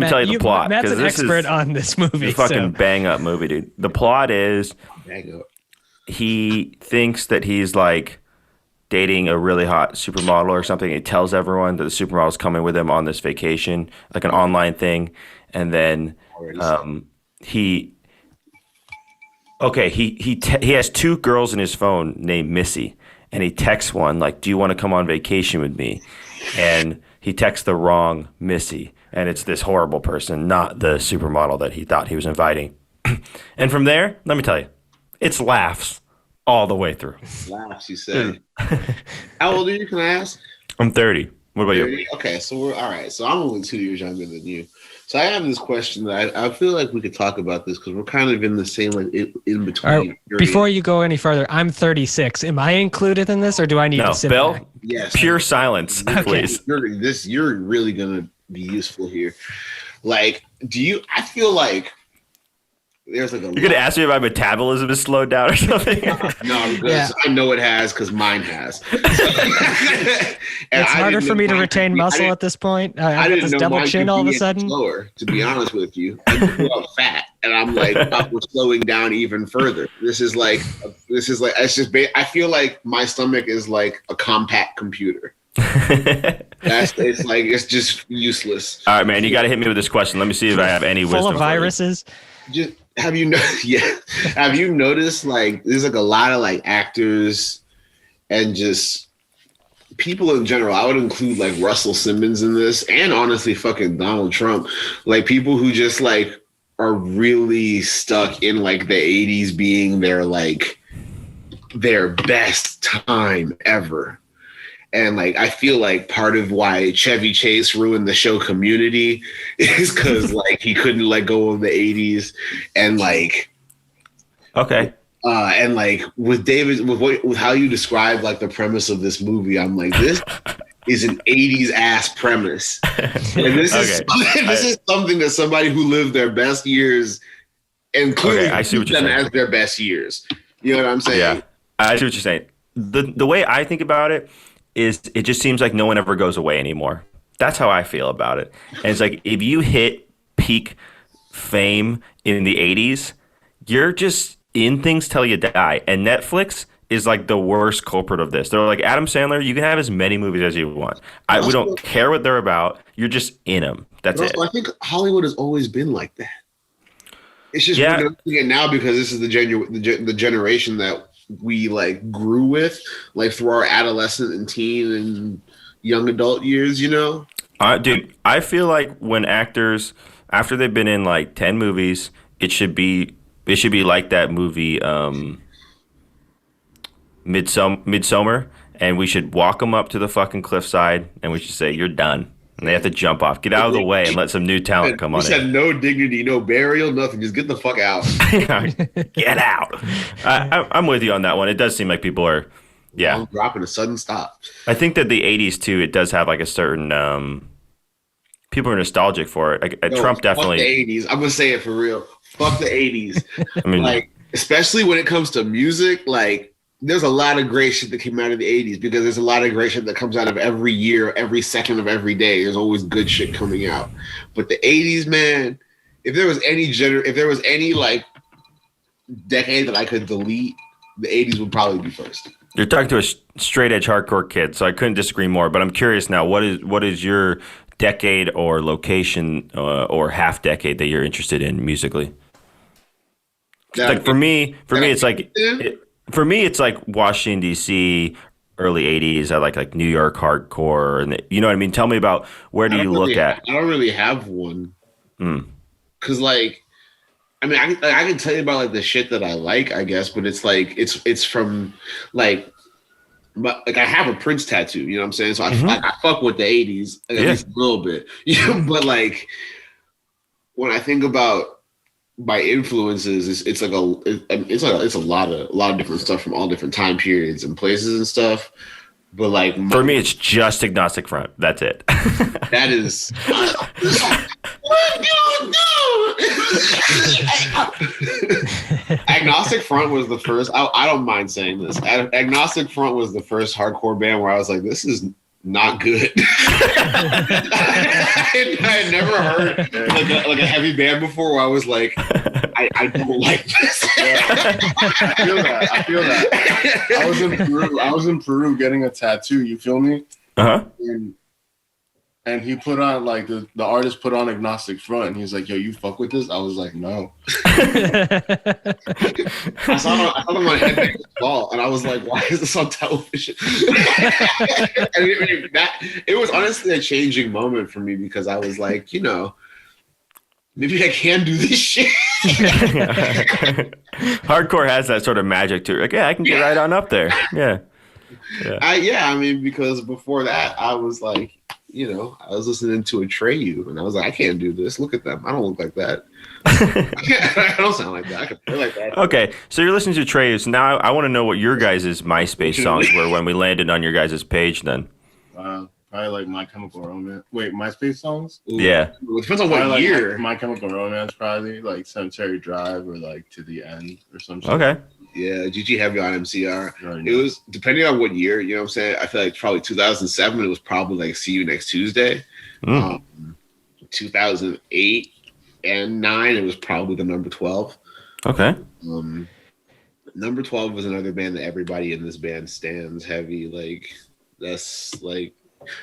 tell you the plot. Matt's an expert on this movie. It's a fucking bang up movie, dude. The plot is he thinks that he's like dating a really hot supermodel or something. He tells everyone that the supermodel is coming with him on this vacation, like an online thing. And then he Okay, he has two girls in his phone named Missy, and he texts one like, "Do you want to come on vacation with me?" And he texts the wrong Missy, and it's this horrible person, not the supermodel that he thought he was inviting. And from there, let me tell you, it's laughs all the way through. Laughs, you say. How old are you? Can I ask? I'm 30. What about 30? you? Okay, so we're all right. So I'm only 2 years younger than you. So I have this question that I feel like we could talk about this because we're kind of in the same like in between. Before you go any further, I'm 36. Am I included in this, or do I need to sit Bill, back? Yes, pure silence, please. You're really gonna be useful here. Like, I feel like there's like a. You're gonna ask me if my metabolism is slowed down or something? No, because I know it has because mine has. It's harder for me to retain muscle at this point. I got this double chin all of a sudden. Slower, to be honest with you, I'm fat, and I'm like, we're slowing down even further. This is like it's just. I feel like my stomach is like a compact computer. It's just useless. All right, man, you got to hit me with this question. Let me see if I have any wisdom. Full of viruses. Have you noticed like there's like a lot of like actors and just people in general? I would include like Russell Simmons in this, and honestly fucking Donald Trump, like people who just like are really stuck in like the 80s being their best time ever. And like I feel like part of why Chevy Chase ruined the show Community is because like he couldn't let go of the 80s, and like and like with David with how you describe like the premise of this movie, I'm like, this is an 80s ass premise, and this is something that somebody who lived their best years and clearly I see what you're saying. As their best years. You know what I'm saying? Yeah, I see what you're saying. The way I think about it is it just seems like no one ever goes away anymore. That's how I feel about it. And it's like if you hit peak fame in the 80s, you're just in things till you die. And Netflix is like the worst culprit of this. They're like, Adam Sandler, you can have as many movies as you want. We don't care what they're about. You're just in them. That's it. I think Hollywood has always been like that. It's just we're doing it now because this is the generation that we like grew with like through our adolescent and teen and young adult years, you know? Dude, I feel like when actors, after they've been in like 10 movies, it should be like that movie Midsummer, and we should walk them up to the fucking cliffside and we should say, "You're done." And they have to jump off. Get out of the way and let some new talent come on in. You said no dignity, no burial, nothing. Just get the fuck out. Get out. I'm with you on that one. It does seem like people are, I'm dropping a sudden stop. I think that the 80s, too, it does have like a certain, people are nostalgic for it. Trump definitely. Fuck the 80s. I'm going to say it for real. Fuck the 80s. I mean, like, especially when it comes to music, like, there's a lot of great shit that came out of the 80s because there's a lot of great shit that comes out of every year, every second of every day. There's always good shit coming out. But the 80s, man, if there was any like decade that I could delete, the 80s would probably be first. You're talking to a straight edge hardcore kid, so I couldn't disagree more. But I'm curious now, what is your decade or location or half decade that you're interested in musically? Like for me, it's like. For me, it's like Washington, D.C., early 80s. I like New York hardcore. And you know what I mean? Tell me about where do you look at? I don't really have one. Because, like, I mean, I can tell you about, like, the shit that I like, I guess. But it's, like, it's from, like, but like I have a Prince tattoo. You know what I'm saying? So I fuck with the 80s at least a little bit. You know, but, like, when I think about my influences, it's a lot of different stuff from all different time periods and places and stuff. But like for me, it's just Agnostic Front. That's it. That is. Agnostic Front was the first. I don't mind saying this. Agnostic Front was the first hardcore band where I was like, this is not good. I had never heard like a heavy band before where I was like, I don't like this. I feel that. I was in Peru getting a tattoo. You feel me? Uh-huh. And And he put on like the artist put on Agnostic Front, and he's like, "Yo, you fuck with this?" I was like, "No." I saw them on Headbangers Ball, and I was like, "Why is this on television?" And it was honestly a changing moment for me because I was like, maybe I can do this shit. Hardcore has that sort of magic to it. Like, yeah, I can get right on up there. Yeah. I mean, because before that, I was like, I was listening to Atreyu, and I was like, I can't do this. Look at them. I don't look like that. I don't sound like that. I can play like that. Okay, so you're listening to Trey. So now I want to know what your guys' MySpace songs were when we landed on your guys' page then. Probably like My Chemical Romance. Wait, MySpace songs? Ooh. Yeah. It depends on what year. Like My Chemical Romance, probably like Cemetery Drive or like To the End or something. Okay. Yeah, GG Heavy on MCR. Right. It was depending on what year, you know what I'm saying? I feel like probably 2007, it was probably like See You Next Tuesday. 2008 and 9, it was probably the Number 12. Okay. Number 12 was another band that everybody in this band stands heavy. Like, that's like,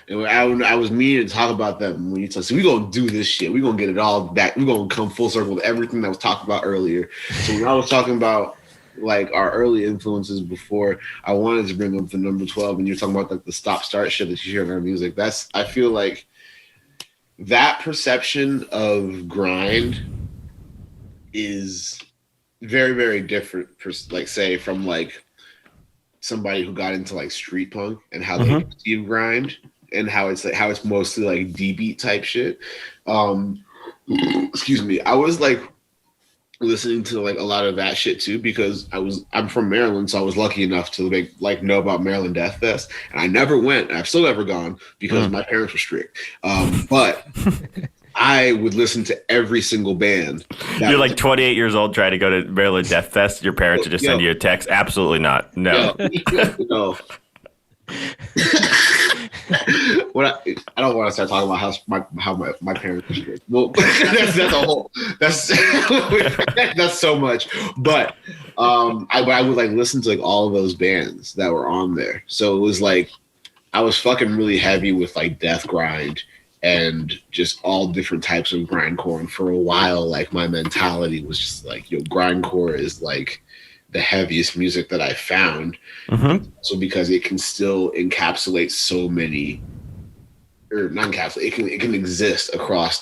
and I was meaning to talk about them when you talk. So we gonna do this shit. We gonna get it all back. We gonna come full circle with everything that was talked about earlier. So when I was talking about like our early influences before, I wanted to bring up the Number 12, and you're talking about like the stop start shit that you hear in our music. I feel like that perception of grind is very, very different, like say from like somebody who got into like street punk and how they perceive grind and how it's mostly like D-beat type shit. Excuse me. I was like listening to like a lot of that shit too because I'm from Maryland, so I was lucky enough to know about Maryland Death Fest, and I never went, and I've still never gone because my parents were strict. But I would listen to every single band. You're like 28 years old trying to go to Maryland Death Fest. Your parents would just send you a text. Absolutely not. No. No. I don't want to start talking about how my parents were strict. Well, that's so much. But I would like listen to like all of those bands that were on there. So it was like I was fucking really heavy with like death grind and just all different types of grindcore. And for a while, like my mentality was just like, grindcore is like the heaviest music that I found. So because it can still encapsulate so many, or not encapsulate, it can exist across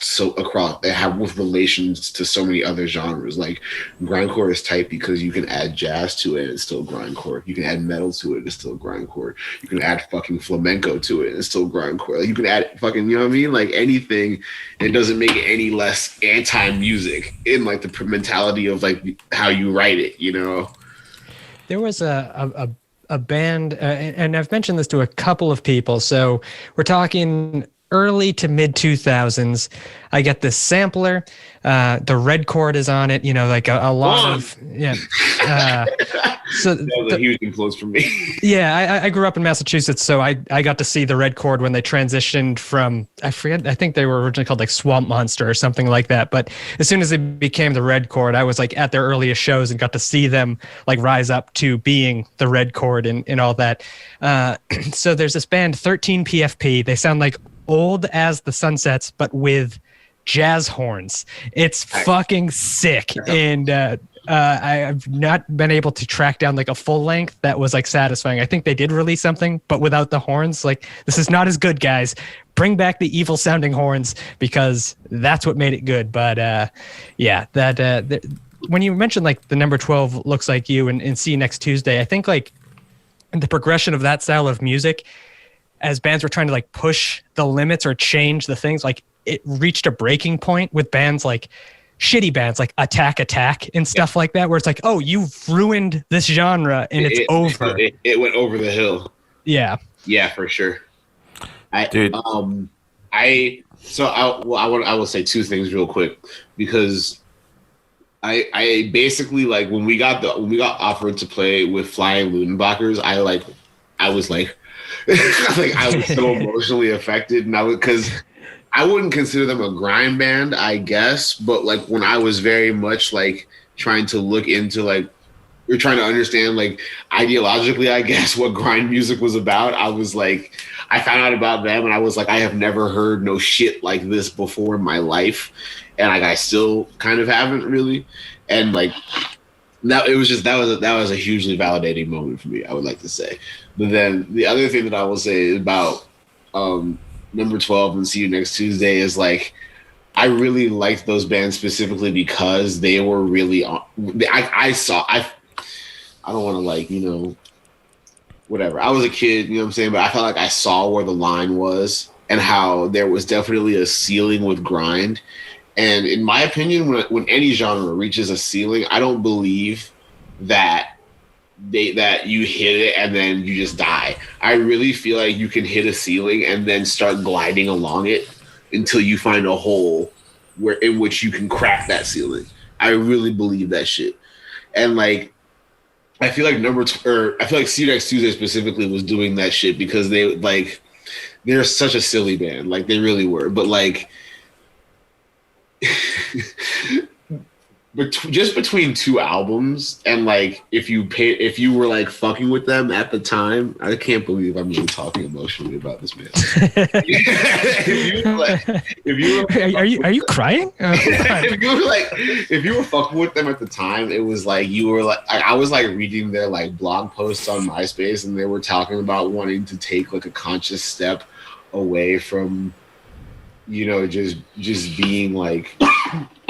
they have with relations to so many other genres. Like grindcore is tight because you can add jazz to it and it's still grindcore. You can add metal to it and it's still grindcore. You can add fucking flamenco to it and it's still grindcore. Like you can add fucking, you know what I mean? Like anything, and it doesn't make it any less anti-music in like the mentality of like how you write it, There was a band, and I've mentioned this to a couple of people. So we're talking early to mid 2000s. I get this sampler. The red chord is on it. Like a lot of so that was a huge influence for me. Yeah, I grew up in Massachusetts, so I got to see the red chord when they transitioned from, I forget, I think they were originally called like Swamp Monster or something like that. But as soon as they became the red chord, I was like at their earliest shows and got to see them like rise up to being the red chord and all that. So there's this band 13 PFP. They sound like Old as the Sunsets, but with jazz horns. It's fucking sick. And I've not been able to track down like a full length that was like satisfying. I think they did release something, but without the horns. Like, this is not as good, guys. Bring back the evil sounding horns because that's what made it good. But when you mentioned like the Number 12 Looks Like You and See You Next Tuesday, I think like the progression of that style of music as bands were trying to like push the limits or change the things, like it reached a breaking point with bands like shitty bands like Attack and stuff like that, where it's like, oh, you've ruined this genre and it's over. It went over the hill. Yeah, for sure. I will say two things real quick because I basically like when we got offered to play with Flying Ludenbachers, I was like I was so emotionally affected, and because I wouldn't consider them a grind band, I guess, but like when I was very much like trying to look into like you're trying to understand like ideologically, I guess, what grind music was about, I was like, I found out about them and I was like, I have never heard no shit like this before in my life. And like I still kind of haven't really. And like that was a hugely validating moment for me, I would like to say. But then the other thing that I will say about number 12 and See You Next Tuesday is like I really liked those bands specifically because they were really I don't want to like, you know, whatever. I was a kid, you know what I'm saying? But I felt like I saw where the line was and how there was definitely a ceiling with grind. And in my opinion, when any genre reaches a ceiling, I don't believe that you hit it and then you just die. I really feel like you can hit a ceiling and then start gliding along it until you find a hole in which you can crack that ceiling. I really believe that shit. And like, I feel like See You Next Tuesday specifically was doing that shit because they're such a silly band. Like they really were. But like, but just between two albums and like if you were like fucking with them at the time, I can't believe I'm really talking emotionally about this man. Are you crying? If you were fucking with them at the time, it was like you were like I was like reading their like blog posts on MySpace and they were talking about wanting to take like a conscious step away from, you know, just being like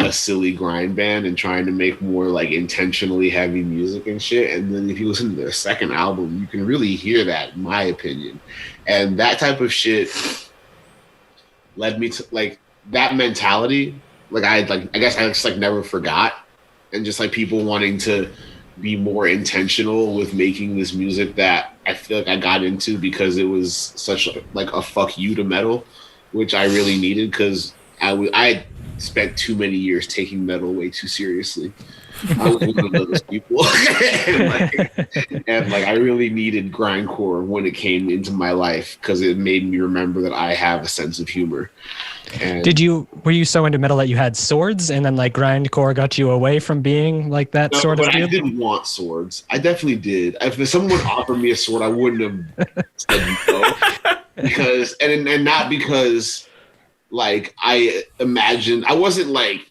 a silly grind band and trying to make more like intentionally heavy music and shit. And then if you listen to their second album, you can really hear that, in my opinion. And that type of shit led me to like that mentality. Like I guess I just like never forgot. And just like people wanting to be more intentional with making this music that I feel like I got into because it was such like a fuck you to metal, which I really needed because I spent too many years taking metal way too seriously. I was one of those people. and I really needed grindcore when it came into my life because it made me remember that I have a sense of humor. And were you so into metal that you had swords and then like grindcore got you away from being like that sort of but dude? I didn't want swords. I definitely did. If someone offered me a sword, I wouldn't have said no. Because and not because like I imagined, I wasn't like,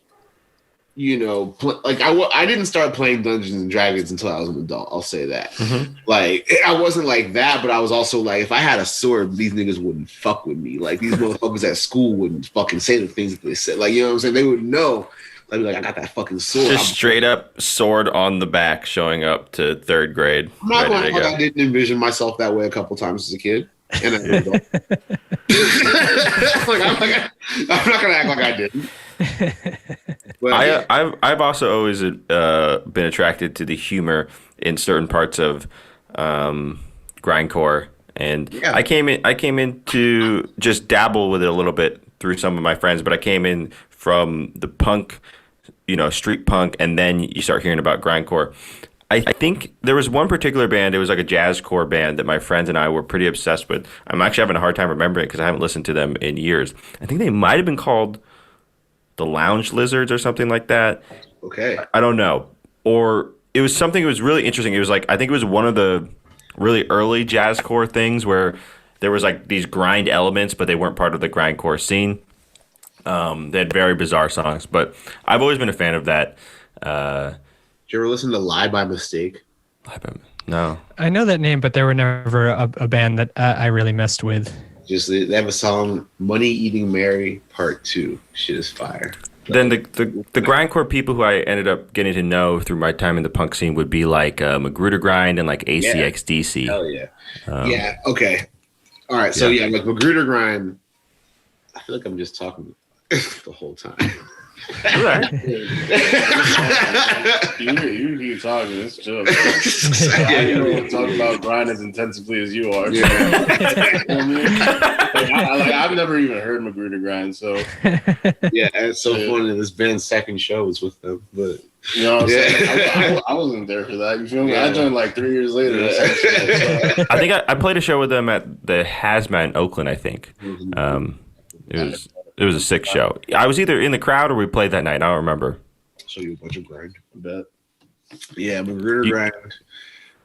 you know, I didn't start playing Dungeons and Dragons until I was an adult. I'll say that. Mm-hmm. Like I wasn't like that, but I was also like, if I had a sword, these niggas wouldn't fuck with me. Like these motherfuckers at school wouldn't fucking say the things that they said. Like, you know what I'm saying? They would know. I'd be like, I got that fucking sword. Just straight up sword on the back, showing up to third grade. I'm not going to I didn't envision myself that way a couple times as a kid. And I'm not gonna act like I didn't. But, I've also always been attracted to the humor in certain parts of grindcore, and yeah. I came in to just dabble with it a little bit through some of my friends, but I came in from the punk, you know, street punk, and then you start hearing about grindcore. I think there was one particular band, it was like a jazzcore band that my friends and I were pretty obsessed with. I'm actually having a hard time remembering it because I haven't listened to them in years. I think they might have been called the Lounge Lizards or something like that. Okay. I don't know. Or it was something that was really interesting. It was like, I think it was one of the really early jazzcore things where there was like these grind elements, but they weren't part of the grindcore scene. They had very bizarre songs, but I've always been a fan of that. Did you ever listen to Lie by Mistake? No. I know that name, but they were never a band that I really messed with. Just they have a song, Money Eating Mary Part 2. Shit is fire. Then the grindcore people who I ended up getting to know through my time in the punk scene would be like Magruder Grind and like ACXDC. Yeah. Hell yeah. Yeah, okay. All right, so yeah, like Magruder Grind, I feel like I'm just talking the whole time. Right. you keep talking. It's chill. I don't talk about grind as intensively as you are. Yeah. I've never even heard Magruder Grind, so yeah, it's so funny. This band's second show was with them, but you know what I'm saying? I wasn't there for that. You feel me? I joined like 3 years later. Yeah. I think I played a show with them at the Hazmat in Oakland. I think it was a sick show. I was either in the crowd or we played that night. I don't remember. Show you a bunch of grind. I bet. Yeah, Magruder Grind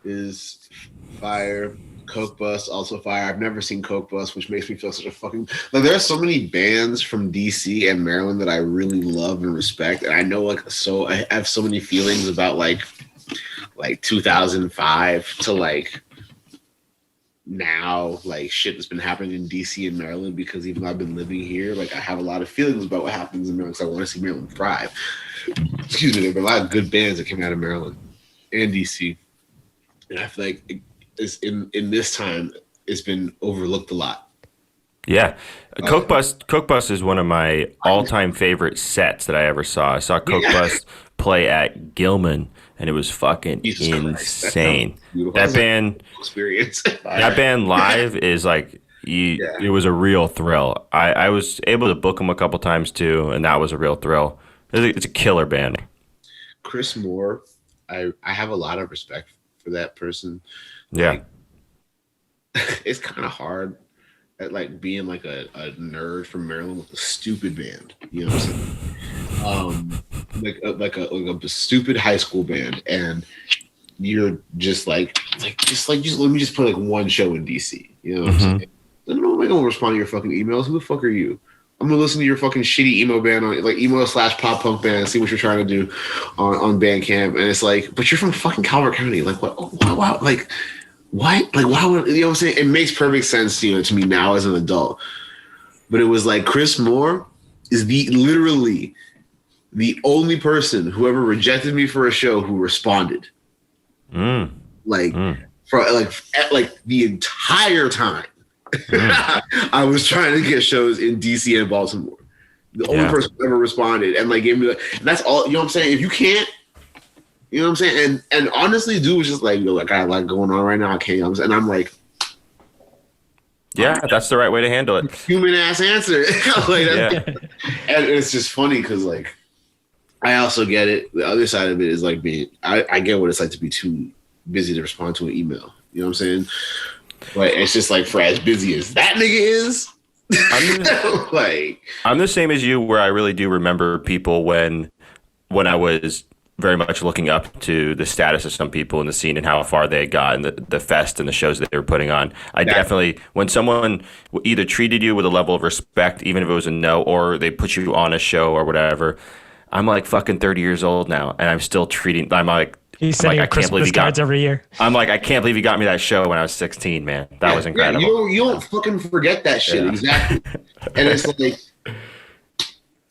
is fire. Coke Bus also fire. I've never seen Coke Bus, which makes me feel such a fucking like. There are so many bands from DC and Maryland that I really love and respect, and I know I have so many feelings about like 2005 to like now, like shit that's been happening in DC and Maryland, because even though I've been living here, like I have a lot of feelings about what happens in Maryland because I want to see Maryland thrive. Excuse me, there have been a lot of good bands that came out of Maryland and DC, and I feel like it's in this time it's been overlooked a lot. Yeah, Coke Bus is one of my all-time favorite sets that I ever saw. I saw Coke Bus play at Gilman, and it was fucking insane. That band experience. That band live is like it was a real thrill. I was able to book them a couple times too, and that was a real thrill. It's a killer band. Chris Moore, I have a lot of respect for that person. Yeah, like, it's kind of hard at like being like a nerd from Maryland with a stupid band. You know what I'm saying? Like a stupid high school band, and you're just like let me just play like one show in DC. You know what I'm saying? I don't know if I'm gonna respond to your fucking emails. Who the fuck are you? I'm gonna listen to your fucking shitty emo band on like emo/pop punk band and see what you're trying to do on Bandcamp. And it's like, but you're from fucking Calvert County. Like what? Wow, like what? Like why would you know what I'm saying? It makes perfect sense, to me now as an adult. But it was like Chris Moore is literally the only person who ever rejected me for a show who responded. For the entire time. I was trying to get shows in DC and Baltimore. The only person who ever responded and like gave me and that's all. You know what I'm saying? If you can't, you know what I'm saying? And honestly, dude was just like, yo, like I got a lot going on right now. I can't. And I'm like, yeah, that's the right way to handle it. Human ass answer. And it's just funny because like I also get it. The other side of it is like I get what it's like to be too busy to respond to an email. You know what I'm saying? But it's just like for as busy as that nigga is, I'm the same as you, where I really do remember people when I was very much looking up to the status of some people in the scene and how far they had gotten, the fest and the shows that they were putting on. Definitely, when someone either treated you with a level of respect, even if it was a no, or they put you on a show or whatever. I'm like fucking 30 years old now, and I'm still I'm like, he's sending Christmas cards every year. I'm like, I can't believe you got me that show when I was 16, man. That was incredible. You don't fucking forget that shit. Exactly. And it's like,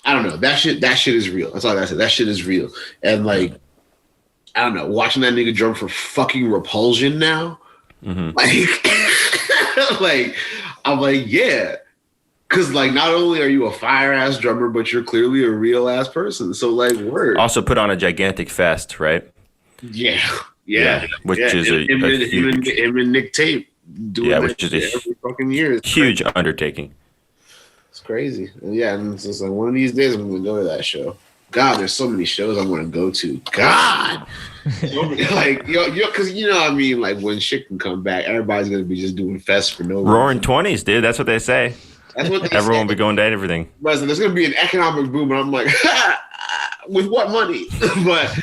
I don't know. That shit is real. That's all I gotta say. That shit is real. And like, I don't know, watching that nigga drum for fucking Repulsion now, like, I'm like, yeah. Because, like, not only are you a fire-ass drummer, but you're clearly a real-ass person. So, like, word. Also put on a gigantic fest, right? Yeah. Which is a huge... Him and Nick Tate doing which is every fucking year. Huge undertaking. It's crazy. And it's just like, one of these days I'm going to go to that show. God, there's so many shows I want to go to. God! Like, because you know what I mean? Like, when shit can come back, everybody's going to be just doing fests for no reason. Roaring 20s, dude. That's what they say. That's what everyone will be going to everything. Listen, there's going to be an economic boom, and I'm like, with what money? but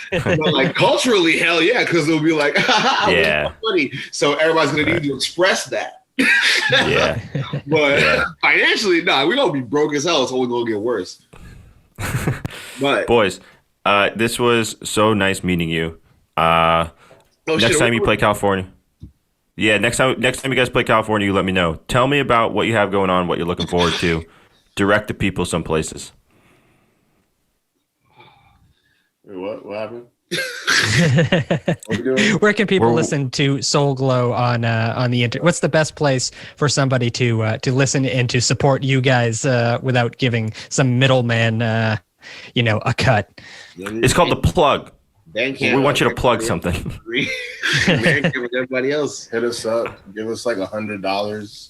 like culturally, hell yeah, because they'll be like, with what money? So everybody's going to need to express that. But financially, we're going to be broke as hell. It's only going to get worse. But boys, this was so nice meeting you. Next time you play California. Yeah, next time you guys play California, you let me know. Tell me about what you have going on, what you're looking forward to. Direct the people some places. What happened? Where can people listen to Soul Glow on the internet? What's the best place for somebody to listen and to support you guys without giving some middleman, a cut? It's called The Plug. We want you to plug something. Everybody else, hit us up. Give us like $100.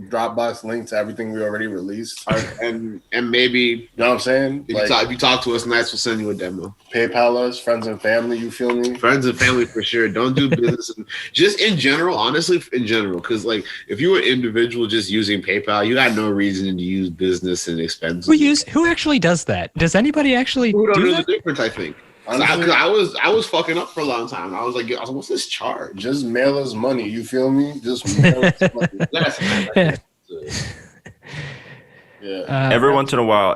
Dropbox link to everything we already released, and maybe you know what I'm saying. If you talk to us nice, we'll send you a demo. PayPal us, friends and family. You feel me? Friends and family for sure. Don't do business, just in general. Honestly, in general, because like if you're an individual just using PayPal, you got no reason to use business and expenses. Who actually does that? Does anybody actually do know that? the difference? I think Honestly, I was fucking up for a long time. I was like, what's this charge? just mail us money. You feel me? Just mail us money. Yeah. Every once in a while,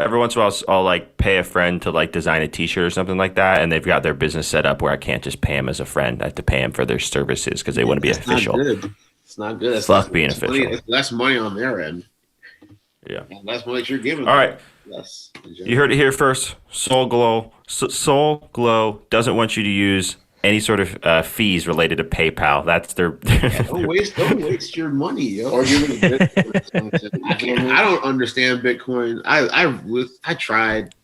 I'll like pay a friend to like design a T-shirt or something like that, and they've got their business set up where I can't just pay them as a friend. I have to pay them for their services because they want to be official. It's not good. It's Fuck being official. It's less money on their end. Yeah. And less money that you're giving. All right. Less. You heard it here first. Soul Glow doesn't want you to use any sort of fees related to PayPal. That's their. Don't waste your money, yo. Or give it a bit. I don't understand Bitcoin. I tried.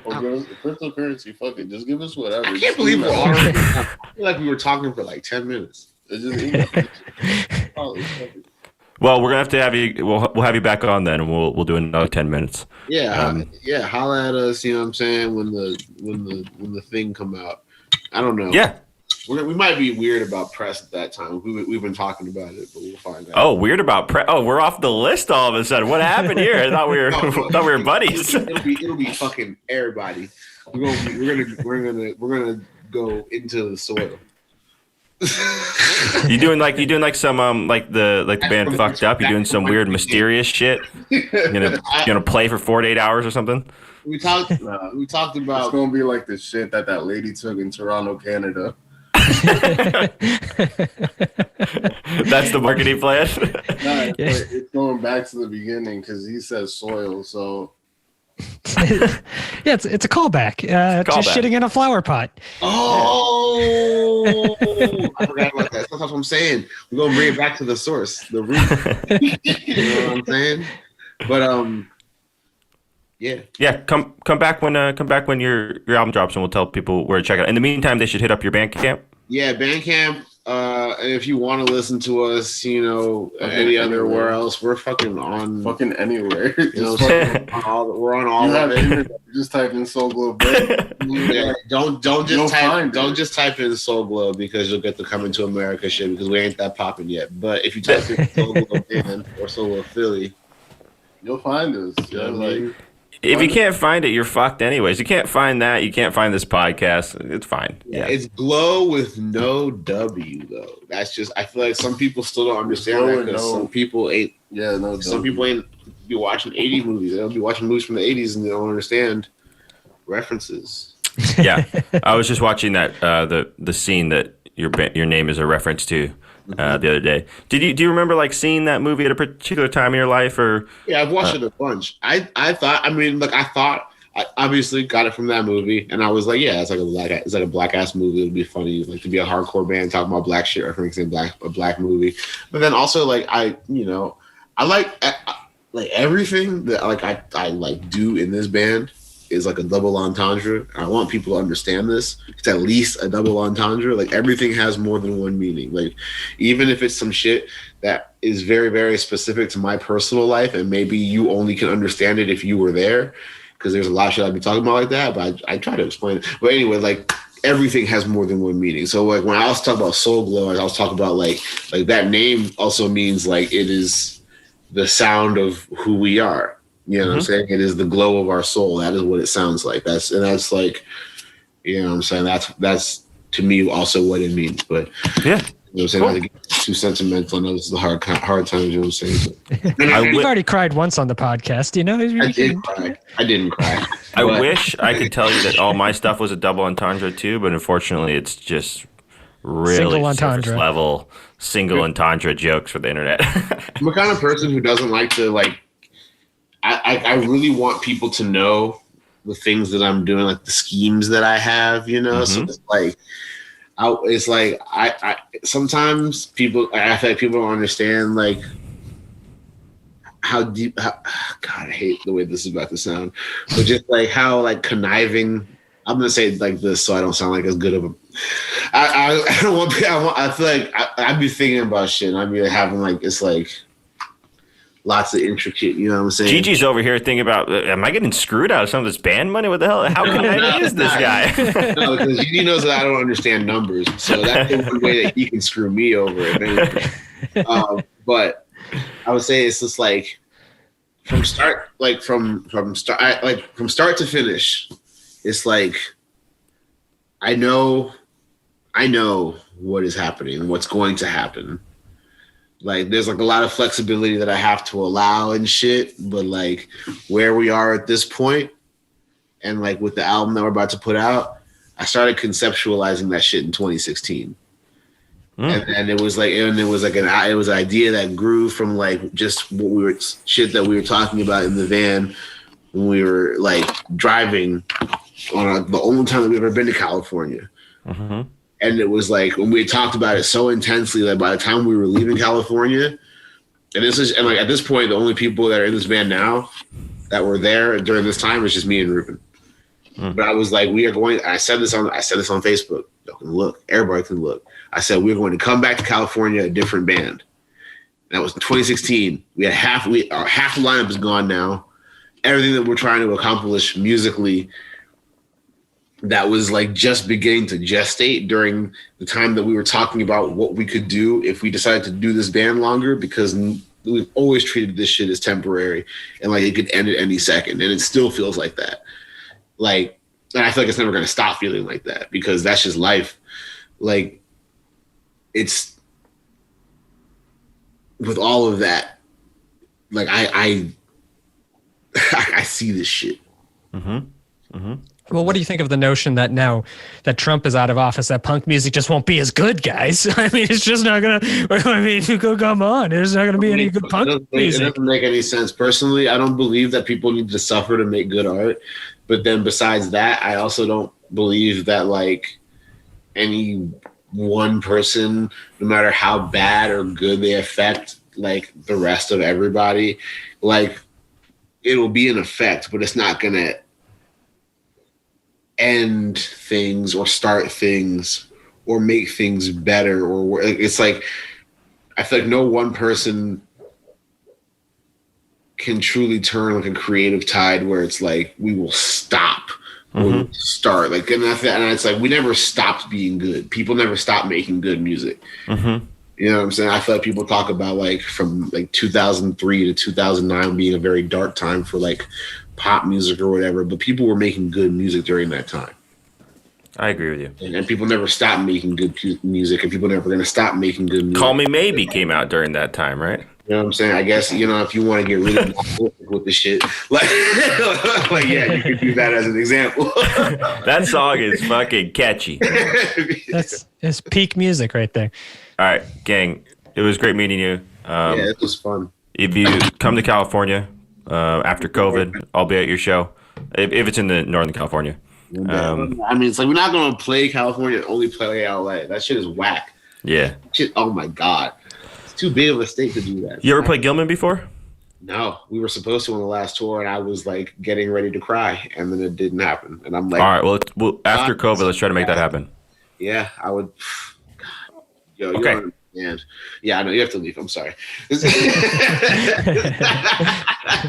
Or give us cryptocurrency. Fuck it. Just give us whatever. I can't believe we're already. I feel like we were talking for like 10 minutes. It's just email. Well, we're gonna have you. We'll have you back on then, and we'll do another 10 minutes. Yeah, holla at us. You know what I'm saying when the thing come out. I don't know. Yeah, we might be weird about press at that time. We've been talking about it, but we'll find out. Oh, weird about press. Oh, we're off the list all of a sudden. What happened here? I thought we were buddies. It'll be fucking everybody. We're gonna go into the soil. You doing like some like the band Fucked Up? You doing some weird mysterious shit? You gonna play for 48 hours or something? We talked about It's gonna be like the shit that lady took in Toronto, Canada. That's the marketing plan. It's going back to the beginning because he says soil. So yeah, it's a callback. Just shitting in a flower pot. Oh, I forgot about that. That's what I'm saying. We're gonna bring it back to the source, the root. You know what I'm saying? But yeah. Come back when your album drops, and we'll tell people where to check it out. In the meantime, they should hit up your Bandcamp. Yeah, Bandcamp. And if you want to listen to us, any other else, we're fucking on fucking anywhere. We're on all of it. Just type in Soul Glow. Yeah, don't just type in Soul Glow because you'll get the Coming to America shit because we ain't that popping yet. But if you type in Soul Glow Band or Soul Glow Philly, you'll find us. Yeah, if you can't find it, you're fucked anyways. You can't find that. You can't find this podcast. It's fine. Yeah. It's Glow with no W though. That's just. I feel like some people still don't understand that because some people ain't. Yeah, no. Some people ain't be watching 80 movies. They'll be watching movies from the 80s and they don't understand references. Yeah, I was just watching that the scene that your name is a reference to. The other day, do you remember like seeing that movie at a particular time in your life, or? Yeah, I've watched it a bunch. I thought I obviously got it from that movie, and I was like, yeah, it's like a black ass movie. It'd be funny, like to be a hardcore band talking about black shit, referencing a black movie. But then also like I like everything that I like do in this band is like a double entendre. I want people to understand this. It's at least a double entendre. Like everything has more than one meaning. Like even if it's some shit that is very, very specific to my personal life and maybe you only can understand it if you were there, because there's a lot of shit I'd be talking about like that, but I try to explain it. But anyway, like everything has more than one meaning. So like when I was talking about Soul Glow, I was talking about like that name also means like it is the sound of who we are. You know what I'm saying? It is the glow of our soul. That is what it sounds like. That's like, you know what I'm saying? That's to me also what it means. But yeah, you know what I'm saying? Cool. I think it's too sentimental. I know this is a hard time, you know what I'm saying? You've already cried once on the podcast, I didn't cry. I wish I could tell you that all my stuff was a double entendre too, but unfortunately it's just really surface level single entendre jokes for the internet. I'm the kind of person who doesn't like to like I really want people to know the things that I'm doing, like the schemes that I have, So it's like I sometimes I feel like people don't understand like how deep. God, I hate the way this is about to sound, but just like how like conniving. I'm gonna say it like this so I don't sound like as good of a. I don't want. I feel like I'd be thinking about shit. And I'd be having like it's like. Lots of intricate, you know what I'm saying? Gigi's over here thinking about, am I getting screwed out of some of this band money? What the hell? How can I use this guy? No, because Gigi knows that I don't understand numbers. So that's the one way that he can screw me over. But I would say it's just like from start to finish, it's like I know what is happening, what's going to happen. Like, there's like a lot of flexibility that I have to allow and shit, but like where we are at this point, and like with the album that we're about to put out, I started conceptualizing that shit in 2016. And it was an idea that grew from like just shit that we were talking about in the van when we were like driving on the only time that we've ever been to California. Mm-hmm. And it was like when we had talked about it so intensely that by the time we were leaving California, and like at this point, the only people that are in this van now that were there during this time was just me and Ruben. But I was like, we are going. I said this on Facebook. You can look. Everybody can look. I said we're going to come back to California, a different band. That was in 2016. We had half the lineup is gone now. Everything that we're trying to accomplish musically, that was like just beginning to gestate during the time that we were talking about what we could do if we decided to do this band longer, because we've always treated this shit as temporary and like it could end at any second, and it still feels like that. Like, and I feel like it's never going to stop feeling like that because that's just life. Like, it's with all of that, like I see this shit. Mm-hmm. Mm-hmm. Well, what do you think of the notion that now that Trump is out of office, that punk music just won't be as good, guys? I mean, it's just not gonna. I mean, come on, there's not gonna be any good punk music. It doesn't make any sense. Personally, I don't believe that people need to suffer to make good art. But then, besides that, I also don't believe that like any one person, no matter how bad or good they affect like the rest of everybody, like it'll be an effect, but it's not gonna end things or start things or make things better, or it's like I feel like no one person can truly turn like a creative tide where it's like we will stop or we'll start like, and it's like we never stopped being good. People never stopped making good music. You know what I'm saying? I feel like people talk about like from like 2003 to 2009 being a very dark time for like pop music or whatever, but people were making good music during that time. I agree with you. And people never stopped making good music, and people never going to stop making good music. Call Me Maybe came out during that time, right? You know what I'm saying? I guess, you know, if you want to get rid of with the shit, like yeah, you could do that as an example. That song is fucking catchy. It's peak music right there. All right, gang, it was great meeting you. Yeah, it was fun. If you come to California after COVID, I'll be at your show. If it's in the Northern California. I mean, it's like we're not going to play California, only play LA. That shit is whack. Yeah. Shit, oh my God. It's too big of a state to do that. You ever played Gilman before? No, we were supposed to on the last tour, and I was like getting ready to cry, and then it didn't happen. And I'm like, all right, well after COVID, let's try to make that happen. Yeah, I would. God. Yo, you okay. don't understand. Yeah, I know you have to leave. I'm sorry. We're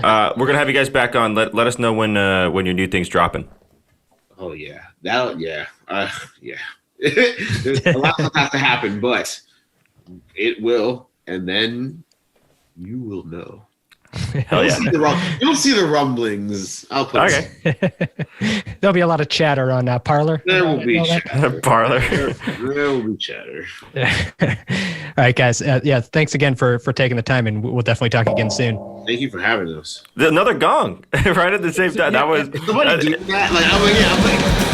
gonna have you guys back on. Let us know when your new thing's dropping. Oh yeah, yeah. There's a lot that has to happen, but it will, and then you will know. Hell yeah. You'll see the rumblings. I'll put There'll be a lot of chatter on Parler. There will be chatter. Parler. There will be chatter. All right, guys. Yeah, thanks again for taking the time, and we'll definitely talk again soon. Thank you for having us. Another gong right at the same time. That was somebody do that. Like I'm like.